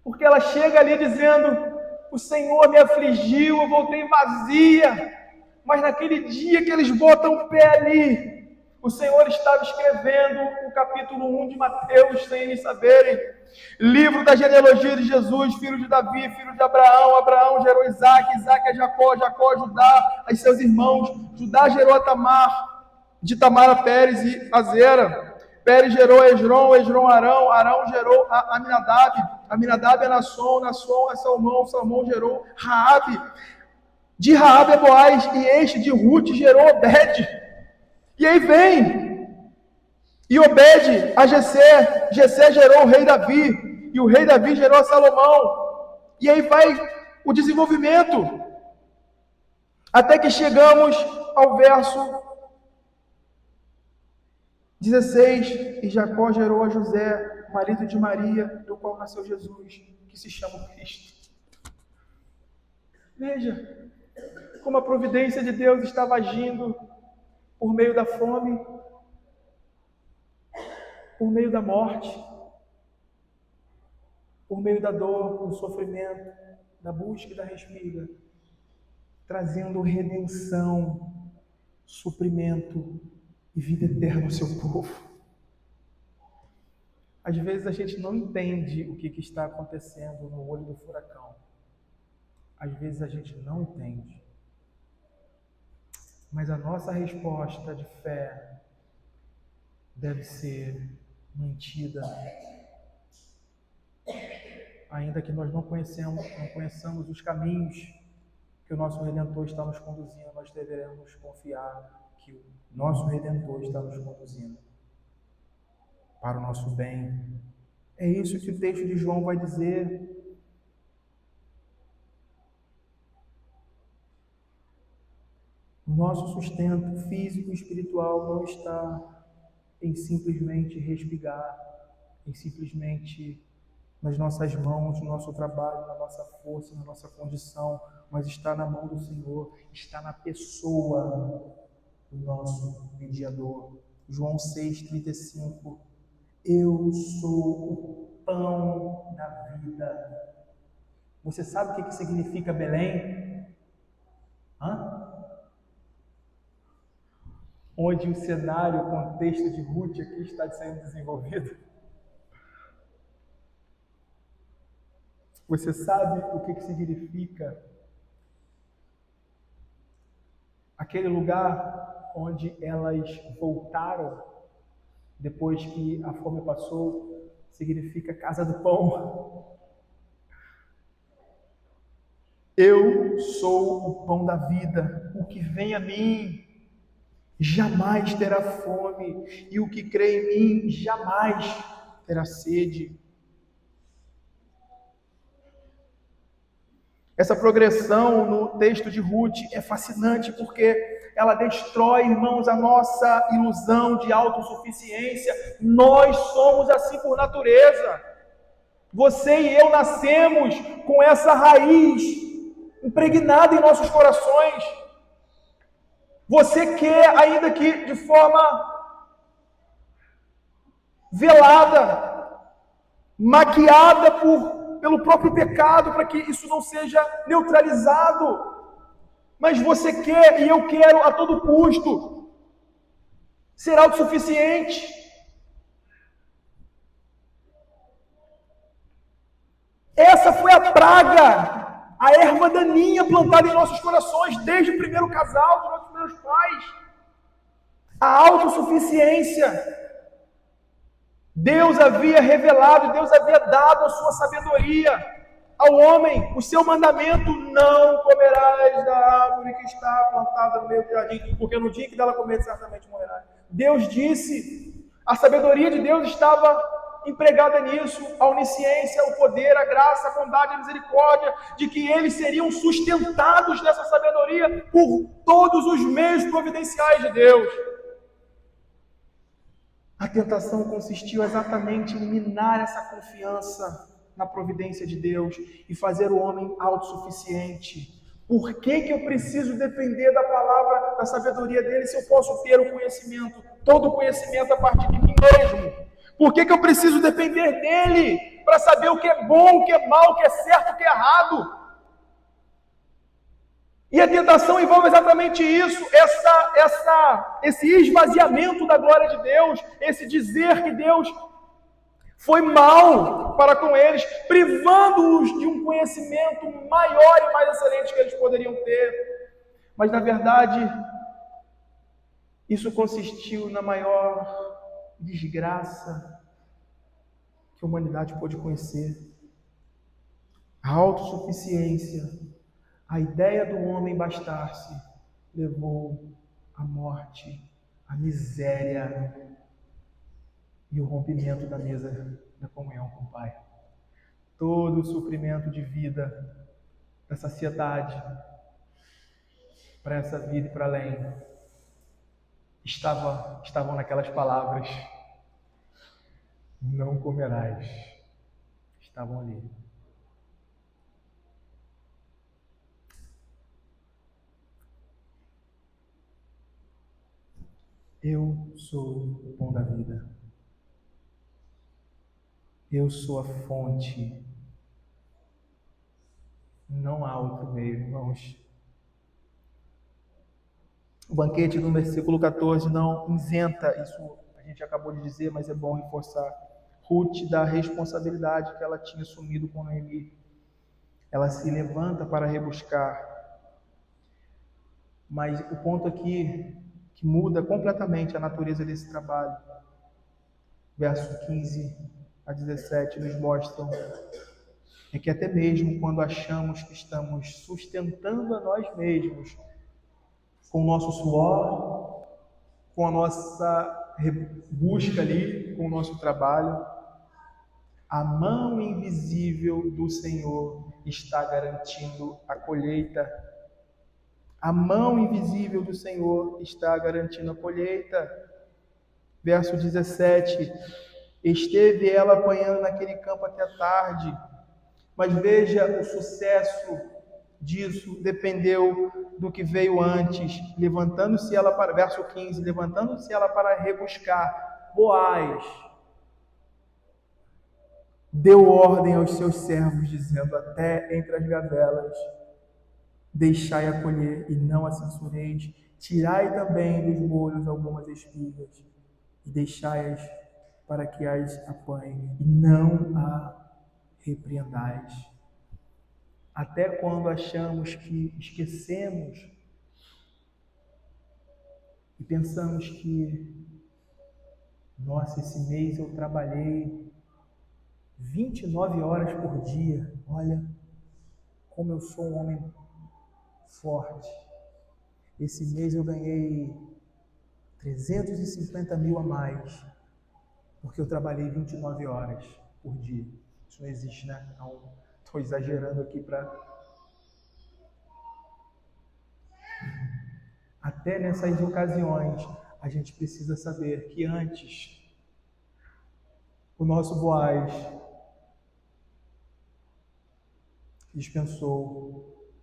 porque ela chega ali dizendo, o Senhor me afligiu, eu voltei vazia, mas naquele dia que eles botam o pé ali, o Senhor estava escrevendo o capítulo 1 de Mateus, sem eles saberem, livro da genealogia de Jesus, filho de Davi, filho de Abraão, Abraão gerou Isaac, Isaac é Jacó, Jacó é Judá, a seus irmãos, Judá gerou a Tamar, de Tamar a Pérez e a Zera, Pérez gerou Esrom, Esrom Arão, Arão gerou a Aminadab, Aminadab é Nasson, Nasson é Salmão, Salmão gerou Raabe, de Raabe é Boaz, e este de Ruth gerou Obed. E aí vem, e Obed a Jessé, Jessé gerou o rei Davi, e o rei Davi gerou a Salomão. E aí vai o desenvolvimento, até que chegamos ao verso 16, e Jacó gerou a José, marido de Maria, do qual nasceu Jesus, que se chama Cristo. Veja como a providência de Deus estava agindo por meio da fome, por meio da morte, por meio da dor, do sofrimento, da busca e da respira, trazendo redenção, suprimento e vida eterna ao seu povo. Às vezes a gente não entende o que está acontecendo no olho do furacão. Às vezes a gente não entende. Mas a nossa resposta de fé deve ser mantida, ainda que nós não conheçamos os caminhos que o nosso Redentor está nos conduzindo, nós deveremos confiar que o nosso Redentor está nos conduzindo para o nosso bem. É isso que o texto de João vai dizer. O nosso sustento físico e espiritual não está em simplesmente respigar, em simplesmente nas nossas mãos, no nosso trabalho, na nossa força, na nossa condição, mas está na mão do Senhor, está na pessoa do nosso mediador. João 6,35. Eu sou o pão da vida. Você sabe o que significa Belém? onde o cenário, o contexto de Ruth aqui está sendo desenvolvido. Você sabe o que significa aquele lugar onde elas voltaram depois que a fome passou? Significa casa do pão. Eu sou o pão da vida. O que vem a mim jamais terá fome, e o que crê em mim jamais terá sede. Essa progressão no texto de Ruth é fascinante porque ela destrói, irmãos, a nossa ilusão de autossuficiência. Nós somos assim por natureza. Você e eu nascemos com essa raiz impregnada em nossos corações. Você quer, ainda que de forma velada, maquiada pelo próprio pecado, para que isso não seja neutralizado. Mas você quer, e eu quero a todo custo, ser autossuficiente. Essa foi a praga, a erva daninha plantada em nossos corações, desde o primeiro casal, dos nossos primeiros pais. A autossuficiência. Deus havia revelado, Deus havia dado a sua sabedoria ao homem, o seu mandamento: não comerás da árvore que está plantada no meio do jardim, porque no dia que dela comer certamente morrerás. Deus disse, a sabedoria de Deus estava empregada nisso, a onisciência, o poder, a graça, a bondade, a misericórdia, de que eles seriam sustentados nessa sabedoria por todos os meios providenciais de Deus. A tentação consistiu exatamente em minar essa confiança na providência de Deus e fazer o homem autossuficiente. Por que eu preciso depender da palavra, da sabedoria dele, se eu posso ter o conhecimento, todo o conhecimento a partir de mim mesmo? Por que eu preciso depender dele para saber o que é bom, o que é mal, o que é certo, o que é errado? E a tentação envolve exatamente isso, esse esvaziamento da glória de Deus, esse dizer que Deus foi mal para com eles, privando-os de um conhecimento maior e mais excelente que eles poderiam ter. Mas, na verdade, isso consistiu na maior desgraça que a humanidade pôde conhecer. A autossuficiência, a ideia do homem bastar-se, levou à morte, à miséria e o rompimento da mesa da comunhão com o Pai. Todo o suprimento de vida, da saciedade, para essa vida e para além, estavam naquelas palavras: não comerás. Estavam ali. Eu sou o pão da vida. Eu sou a fonte. Não há outro meio, irmãos. O banquete no versículo 14 não isenta, isso a gente acabou de dizer, mas é bom reforçar, Ruth da responsabilidade que ela tinha assumido com Noemi. Ela se levanta para rebuscar. Mas o ponto aqui que muda completamente a natureza desse trabalho, verso 15 a 17 nos mostram, é que até mesmo quando achamos que estamos sustentando a nós mesmos, com o nosso suor, com a nossa busca ali, com o nosso trabalho, a mão invisível do Senhor está garantindo a colheita. A mão invisível do Senhor está garantindo a colheita. Verso 17: esteve ela apanhando naquele campo até a tarde, mas veja, o sucesso disso dependeu do que veio antes. Levantando-se ela para, verso 15, levantando-se ela para rebuscar, Boaz deu ordem aos seus servos, dizendo: até entre as gavelas deixai a colher e não a censureis. Tirai também dos molhos algumas espigas e deixai-as para que as apanhe, e não a repreendais. Até quando achamos que esquecemos e pensamos que, nossa, esse mês eu trabalhei 29 horas por dia, olha como eu sou um homem forte. Esse mês eu ganhei 350 mil a mais, porque eu trabalhei 29 horas por dia. Isso não existe, né? Então, estou exagerando aqui para... Até nessas ocasiões, a gente precisa saber que antes, o nosso Boaz dispensou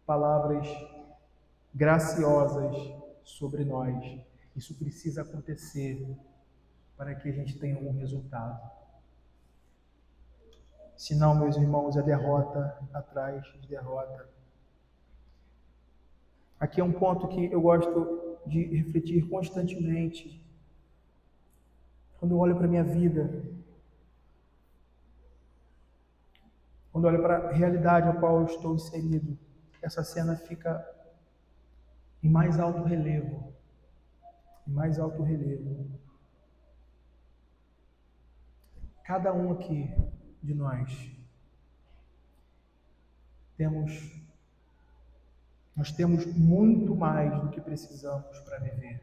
palavras graciosas sobre nós. Isso precisa acontecer para que a gente tenha algum resultado. Senão, meus irmãos, é derrota atrás de derrota. Aqui é um ponto que eu gosto de refletir constantemente. Quando eu olho para a minha vida, quando eu olho para a realidade a qual eu estou inserido, essa cena fica em mais alto relevo. Em mais alto relevo. Cada um aqui de nós nós temos muito mais do que precisamos para viver.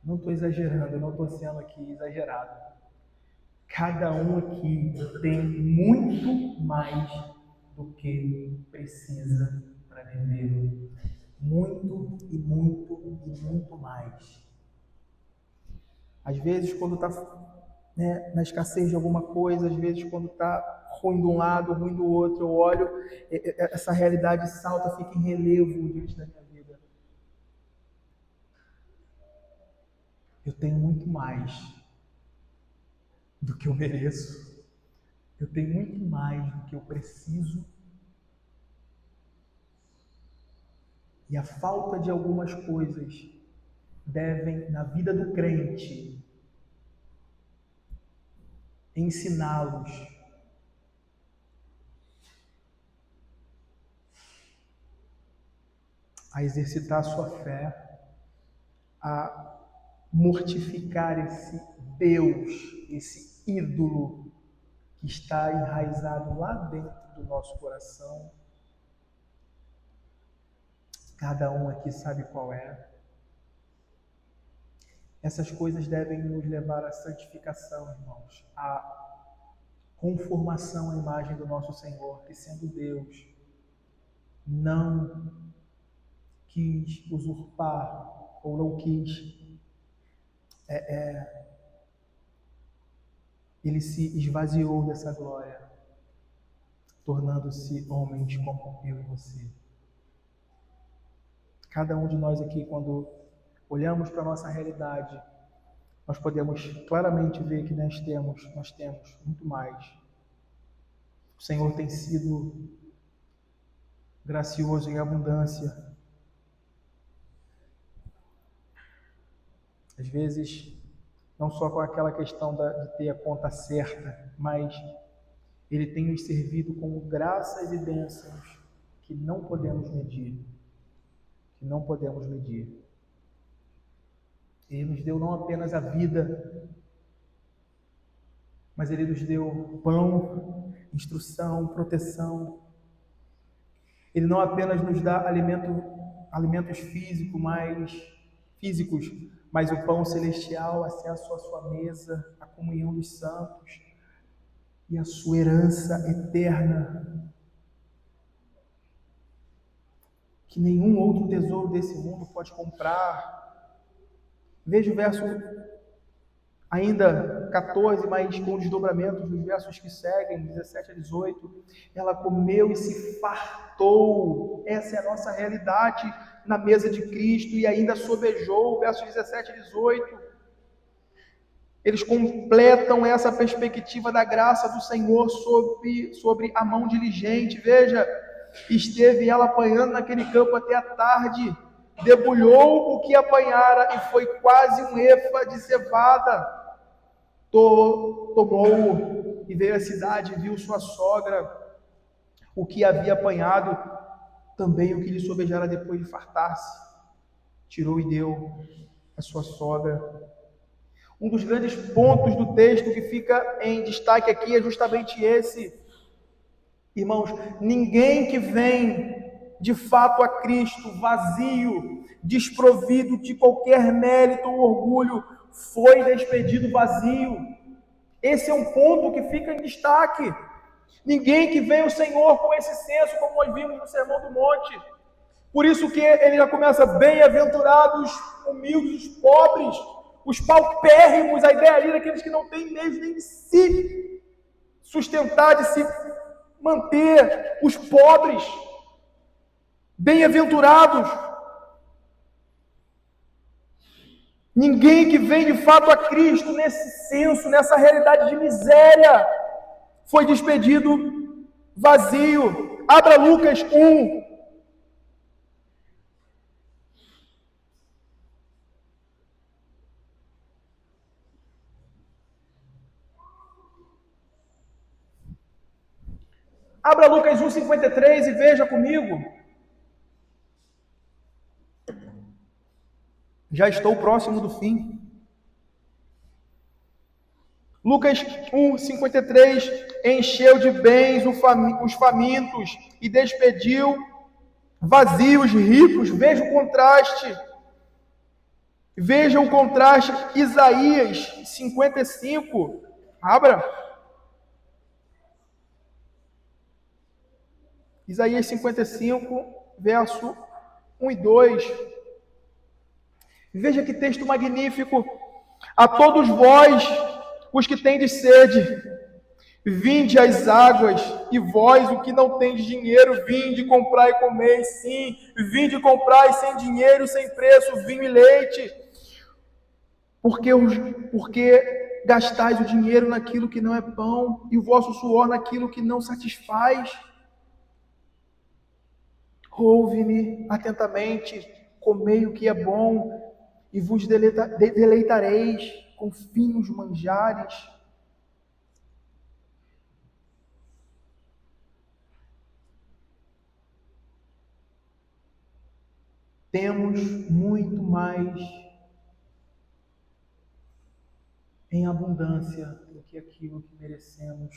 Não estou exagerando, eu não estou sendo aqui exagerado. Cada um aqui tem muito mais do que precisa para viver. Muito e muito e muito mais. Às vezes, quando está na escassez de alguma coisa, às vezes, quando está ruim de um lado, ruim do outro, eu olho, essa realidade salta, fica em relevo diante da minha vida. Eu tenho muito mais do que eu mereço. Eu tenho muito mais do que eu preciso. E a falta de algumas coisas devem, na vida do crente, ensiná-los a exercitar a sua fé, a mortificar esse Deus, esse ídolo que está enraizado lá dentro do nosso coração. Cada um aqui sabe qual é. Essas coisas devem nos levar à santificação, irmãos, à conformação à imagem do nosso Senhor, que sendo Deus, não quis usurpar ou não quis ele se esvaziou dessa glória, tornando-se homens como eu e você. Cada um de nós aqui, quando olhamos para a nossa realidade, nós podemos claramente ver que nós temos muito mais. O Senhor tem sido gracioso em abundância. Às vezes, não só com aquela questão de ter a conta certa, mas Ele tem nos servido com graças e bênçãos que não podemos medir. Ele nos deu não apenas a vida, mas Ele nos deu pão, instrução, proteção. Ele não apenas nos dá alimentos físicos, mas o pão celestial, acesso à sua mesa, a comunhão dos santos e a sua herança eterna, que nenhum outro tesouro desse mundo pode comprar. Veja o verso ainda 14, mas com desdobramentos dos versos que seguem, 17 a 18. Ela comeu e se fartou. Essa é a nossa realidade na mesa de Cristo, e ainda sobejou, versos 17 a 18. Eles completam essa perspectiva da graça do Senhor sobre a mão diligente. Veja, esteve ela apanhando naquele campo até a tarde, debulhou o que apanhara e foi quase um efa de cevada. Tomou e veio à cidade e viu sua sogra o que havia apanhado, também o que lhe sobejara depois de fartar-se. Tirou e deu à sua sogra. Um dos grandes pontos do texto que fica em destaque aqui é justamente esse. Irmãos, ninguém que vem de fato a Cristo vazio, desprovido de qualquer mérito ou orgulho, foi despedido vazio. Esse é um ponto que fica em destaque. Ninguém que vem ao Senhor com esse senso, como nós vimos no Sermão do Monte. Por isso que ele já começa: bem-aventurados os humildes, os pobres, os paupérrimos, a ideia ali daqueles que não têm meios nem de se sustentar, de se manter, os pobres, bem-aventurados. Ninguém que vem de fato a Cristo nesse senso, nessa realidade de miséria, foi despedido vazio. Abra Lucas 1. Abra Lucas 1,53 e veja comigo. Já estou próximo do fim. Lucas 1,53: encheu de bens os famintos e despediu vazios ricos. Veja o contraste. Veja o contraste. Isaías 55. Abra. Isaías 55, verso 1 e 2. Veja que texto magnífico. A todos vós, os que tendes sede, vinde às águas, e vós, o que não tendes dinheiro, vinde comprar e comer. Sim, vinde comprar sem dinheiro, sem preço, vinho e leite. Porque gastais o dinheiro naquilo que não é pão, e o vosso suor naquilo que não satisfaz. Ouve-me atentamente, comei o que é bom, e vos deleitareis com finos manjares. Temos muito mais em abundância do que aquilo que merecemos,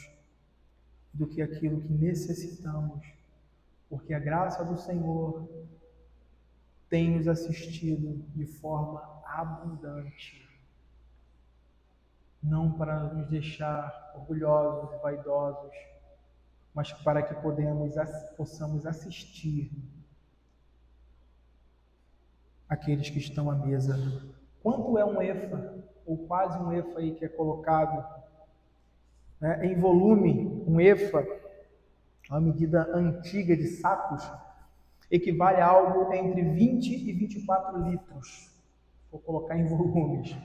do que aquilo que necessitamos, porque a graça do Senhor tem nos assistido de forma abundante, não para nos deixar orgulhosos e vaidosos, mas para que possamos assistir aqueles que estão à mesa. Quanto é um efa, ou quase um efa aí que é colocado, né, em volume? Um efa, uma medida antiga de sacos, equivale a algo entre 20 e 24 litros. Vou colocar em volumes,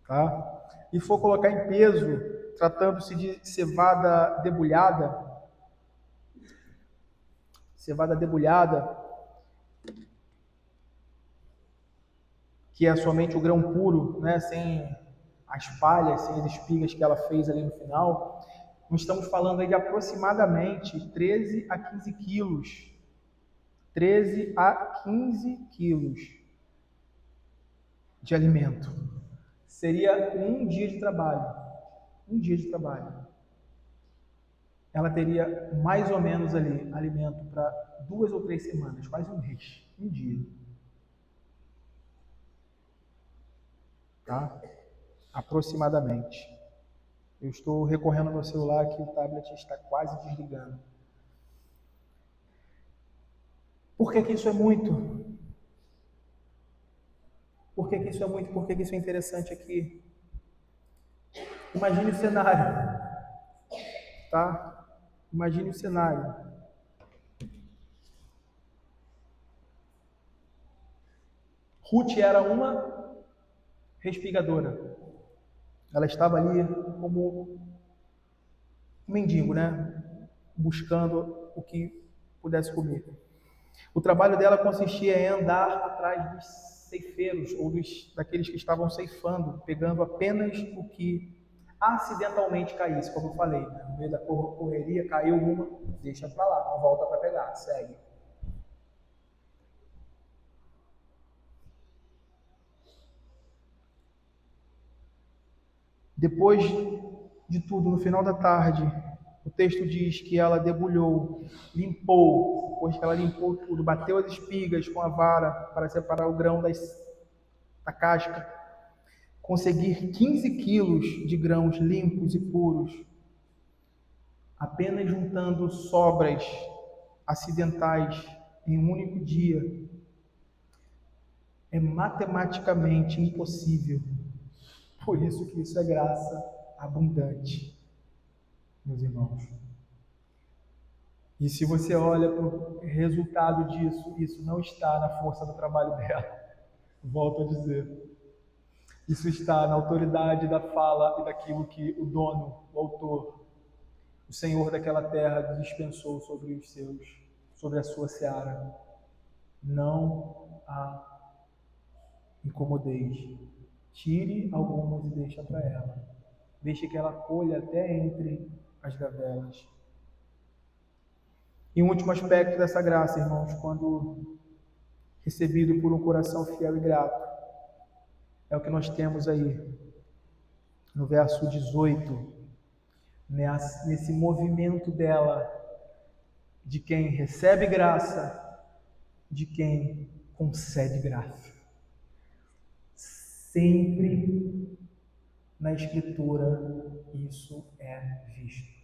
tá? E for colocar em peso, tratando-se de cevada debulhada, que é somente o grão puro, né, sem as palhas, sem as espigas que ela fez ali no final, nós estamos falando aí de aproximadamente 13 a 15 quilos. 13 a 15 quilos de alimento. Seria um dia de trabalho. Um dia de trabalho. Ela teria mais ou menos ali alimento para 2 ou 3 semanas, quase um mês. Um dia. Tá? Aproximadamente. Eu estou recorrendo ao meu celular que o tablet está quase desligando. Por que isso é muito? Por que isso é muito? Por que isso é interessante aqui? Imagine o cenário. Tá? Imagine o cenário. Ruth era uma respigadora. Ela estava ali como um mendigo, né? Buscando o que pudesse comer. O trabalho dela consistia em andar atrás dos ceifeiros ou daqueles que estavam ceifando, pegando apenas o que acidentalmente caísse, como eu falei, né? No meio da correria caiu uma, deixa para lá, não volta para pegar, segue. Depois de tudo, no final da tarde, o texto diz que ela debulhou, limpou, depois que ela limpou tudo, bateu as espigas com a vara para separar o grão da casca, conseguir 15 quilos de grãos limpos e puros, apenas juntando sobras acidentais em um único dia, é matematicamente impossível. Por isso que isso é graça abundante, meus irmãos. E se você olha para o resultado disso, isso não está na força do trabalho dela. Volto a dizer. Isso está na autoridade da fala e daquilo que o dono, o autor, o Senhor daquela terra dispensou sobre os seus, sobre a sua seara. Não a incomodeis. Tire algumas e deixa para ela. Deixe que ela colha até entre as gavelas. E um último aspecto dessa graça, irmãos, quando recebido por um coração fiel e grato, é o que nós temos aí no verso 18, nesse movimento dela, de quem recebe graça, de quem concede graça. Sempre na Escritura isso é visto.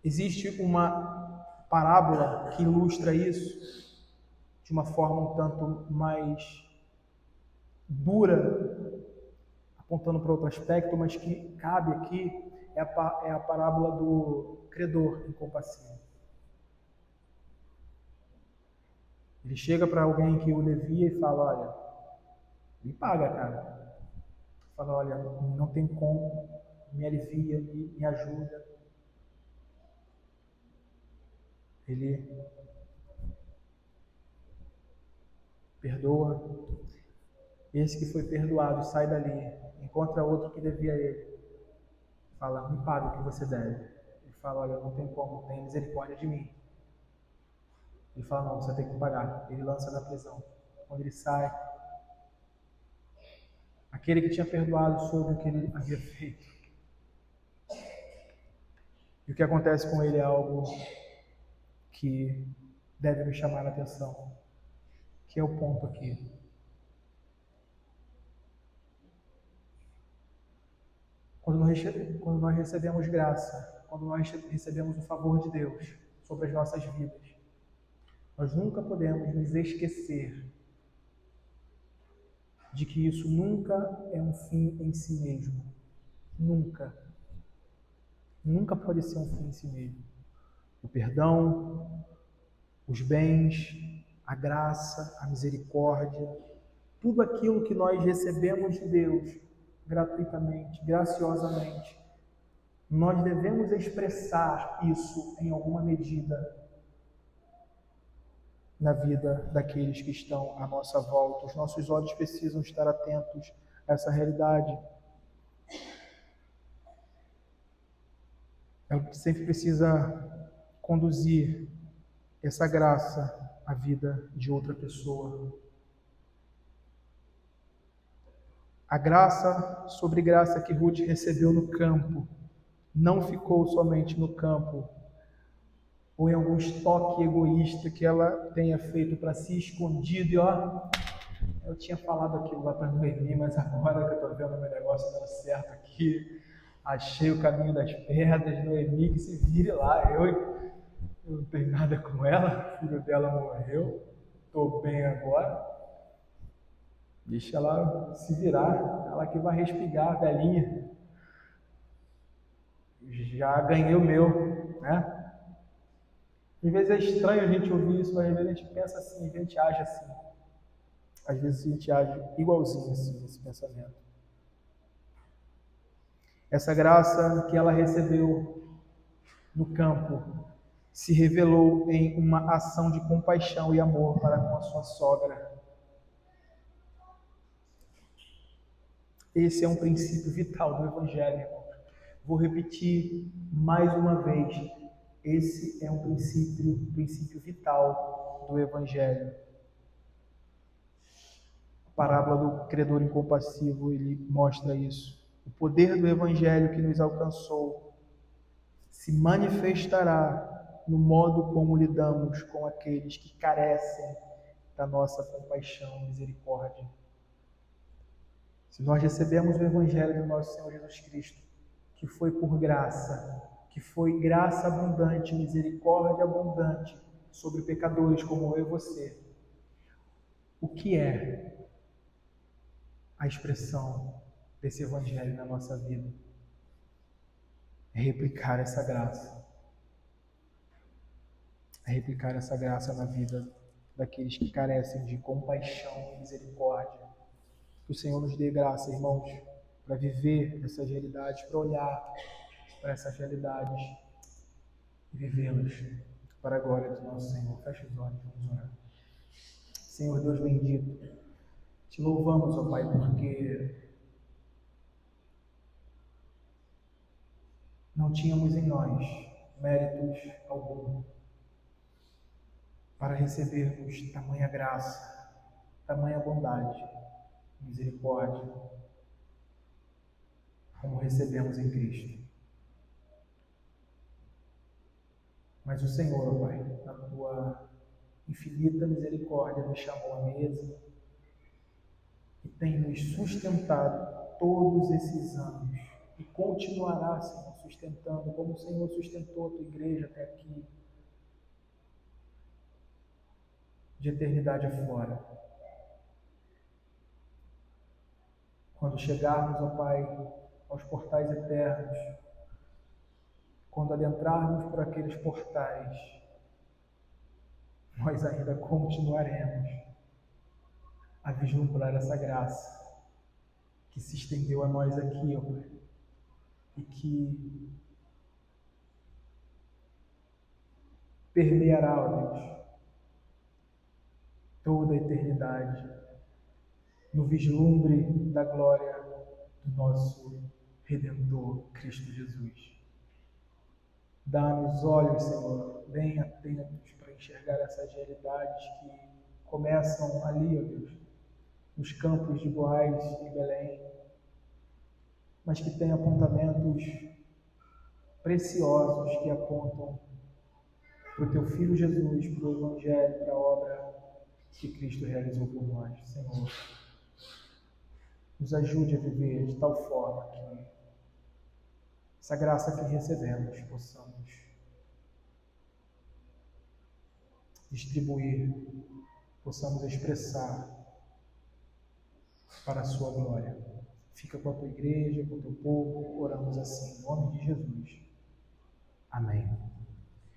Existe uma parábola que ilustra isso de uma forma um tanto mais dura, apontando para outro aspecto, mas que cabe aqui, é a parábola do credor incompassivo. Ele chega para alguém que o devia e fala: olha, me paga, cara. Fala: olha, não tem como, me alivia, me ajuda. Ele perdoa. Esse que foi perdoado sai dali, encontra outro que devia a ele. Fala: me paga o que você deve. Ele fala: olha, não tem como, tem misericórdia de mim. Ele fala: não, você tem que pagar. Ele lança da prisão. Quando ele sai, aquele que tinha perdoado soube o que ele havia feito. E o que acontece com ele é algo que deve nos chamar a atenção, que é o ponto aqui. Quando nós recebemos graça, quando nós recebemos o favor de Deus sobre as nossas vidas, nós nunca podemos nos esquecer de que isso nunca é um fim em si mesmo. Nunca. Nunca pode ser um fim em si mesmo. O perdão, os bens, a graça, a misericórdia, tudo aquilo que nós recebemos de Deus gratuitamente, graciosamente, nós devemos expressar isso em alguma medida na vida daqueles que estão à nossa volta. Os nossos olhos precisam estar atentos a essa realidade. Ela sempre precisa conduzir essa graça à vida de outra pessoa. A graça sobre graça que Ruth recebeu no campo não ficou somente no campo, ou em algum estoque egoísta que ela tenha feito para si escondido e eu tinha falado aquilo lá para Noemi, mas agora que eu estou vendo o meu negócio dando certo aqui, achei o caminho das pedras, Noemi que se vire lá, eu não tenho nada com ela, o filho dela morreu, estou bem agora, deixa ela se virar, ela que vai respigar a velhinha, já ganhei o meu, né? Às vezes é estranho a gente ouvir isso, mas às vezes a gente pensa assim, a gente age assim. Às vezes a gente age igualzinho assim, nesse pensamento. Essa graça que ela recebeu no campo se revelou em uma ação de compaixão e amor para com a sua sogra. Esse é um princípio vital do Evangelho, irmãos. Vou repetir mais uma vez. Esse é um princípio vital do Evangelho. A parábola do credor incompassivo, ele mostra isso. O poder do Evangelho que nos alcançou se manifestará no modo como lidamos com aqueles que carecem da nossa compaixão e misericórdia. Se nós recebemos o Evangelho do nosso Senhor Jesus Cristo, que foi por graça, que foi graça abundante, misericórdia abundante sobre pecadores como eu e você, o que é a expressão desse Evangelho na nossa vida? É replicar essa graça. É replicar essa graça na vida daqueles que carecem de compaixão e misericórdia. Que o Senhor nos dê graça, irmãos, para viver essas realidades, para olhar para essas realidades e vivê-las para a glória do nosso Senhor. Feche os olhos, vamos orar. Senhor Deus bendito, te louvamos, ó Pai, porque não tínhamos em nós méritos algum para recebermos tamanha graça, tamanha bondade, misericórdia, como recebemos em Cristo. Mas o Senhor, ó Pai, na tua infinita misericórdia, nos chamou à mesa e tem nos sustentado todos esses anos e continuará, Senhor, sustentando, como o Senhor sustentou a tua igreja até aqui, de eternidade afora. Quando chegarmos, ó Pai, aos portais eternos, quando adentrarmos por aqueles portais, nós ainda continuaremos a vislumbrar essa graça que se estendeu a nós aqui, ó Pai, e que permeará, ó Deus, toda a eternidade no vislumbre da glória do nosso Redentor, Cristo Jesus. Dá-nos olhos, Senhor, bem atentos para enxergar essas realidades que começam ali, ó Deus, nos campos de Boaz e Belém, mas que têm apontamentos preciosos que apontam para o Teu Filho Jesus, para o Evangelho, para a obra que Cristo realizou por nós. Senhor, nos ajude a viver de tal forma que essa graça que recebemos possamos distribuir, possamos expressar para a sua glória. Fica com a tua igreja, com o teu povo, oramos assim, em nome de Jesus. Amém.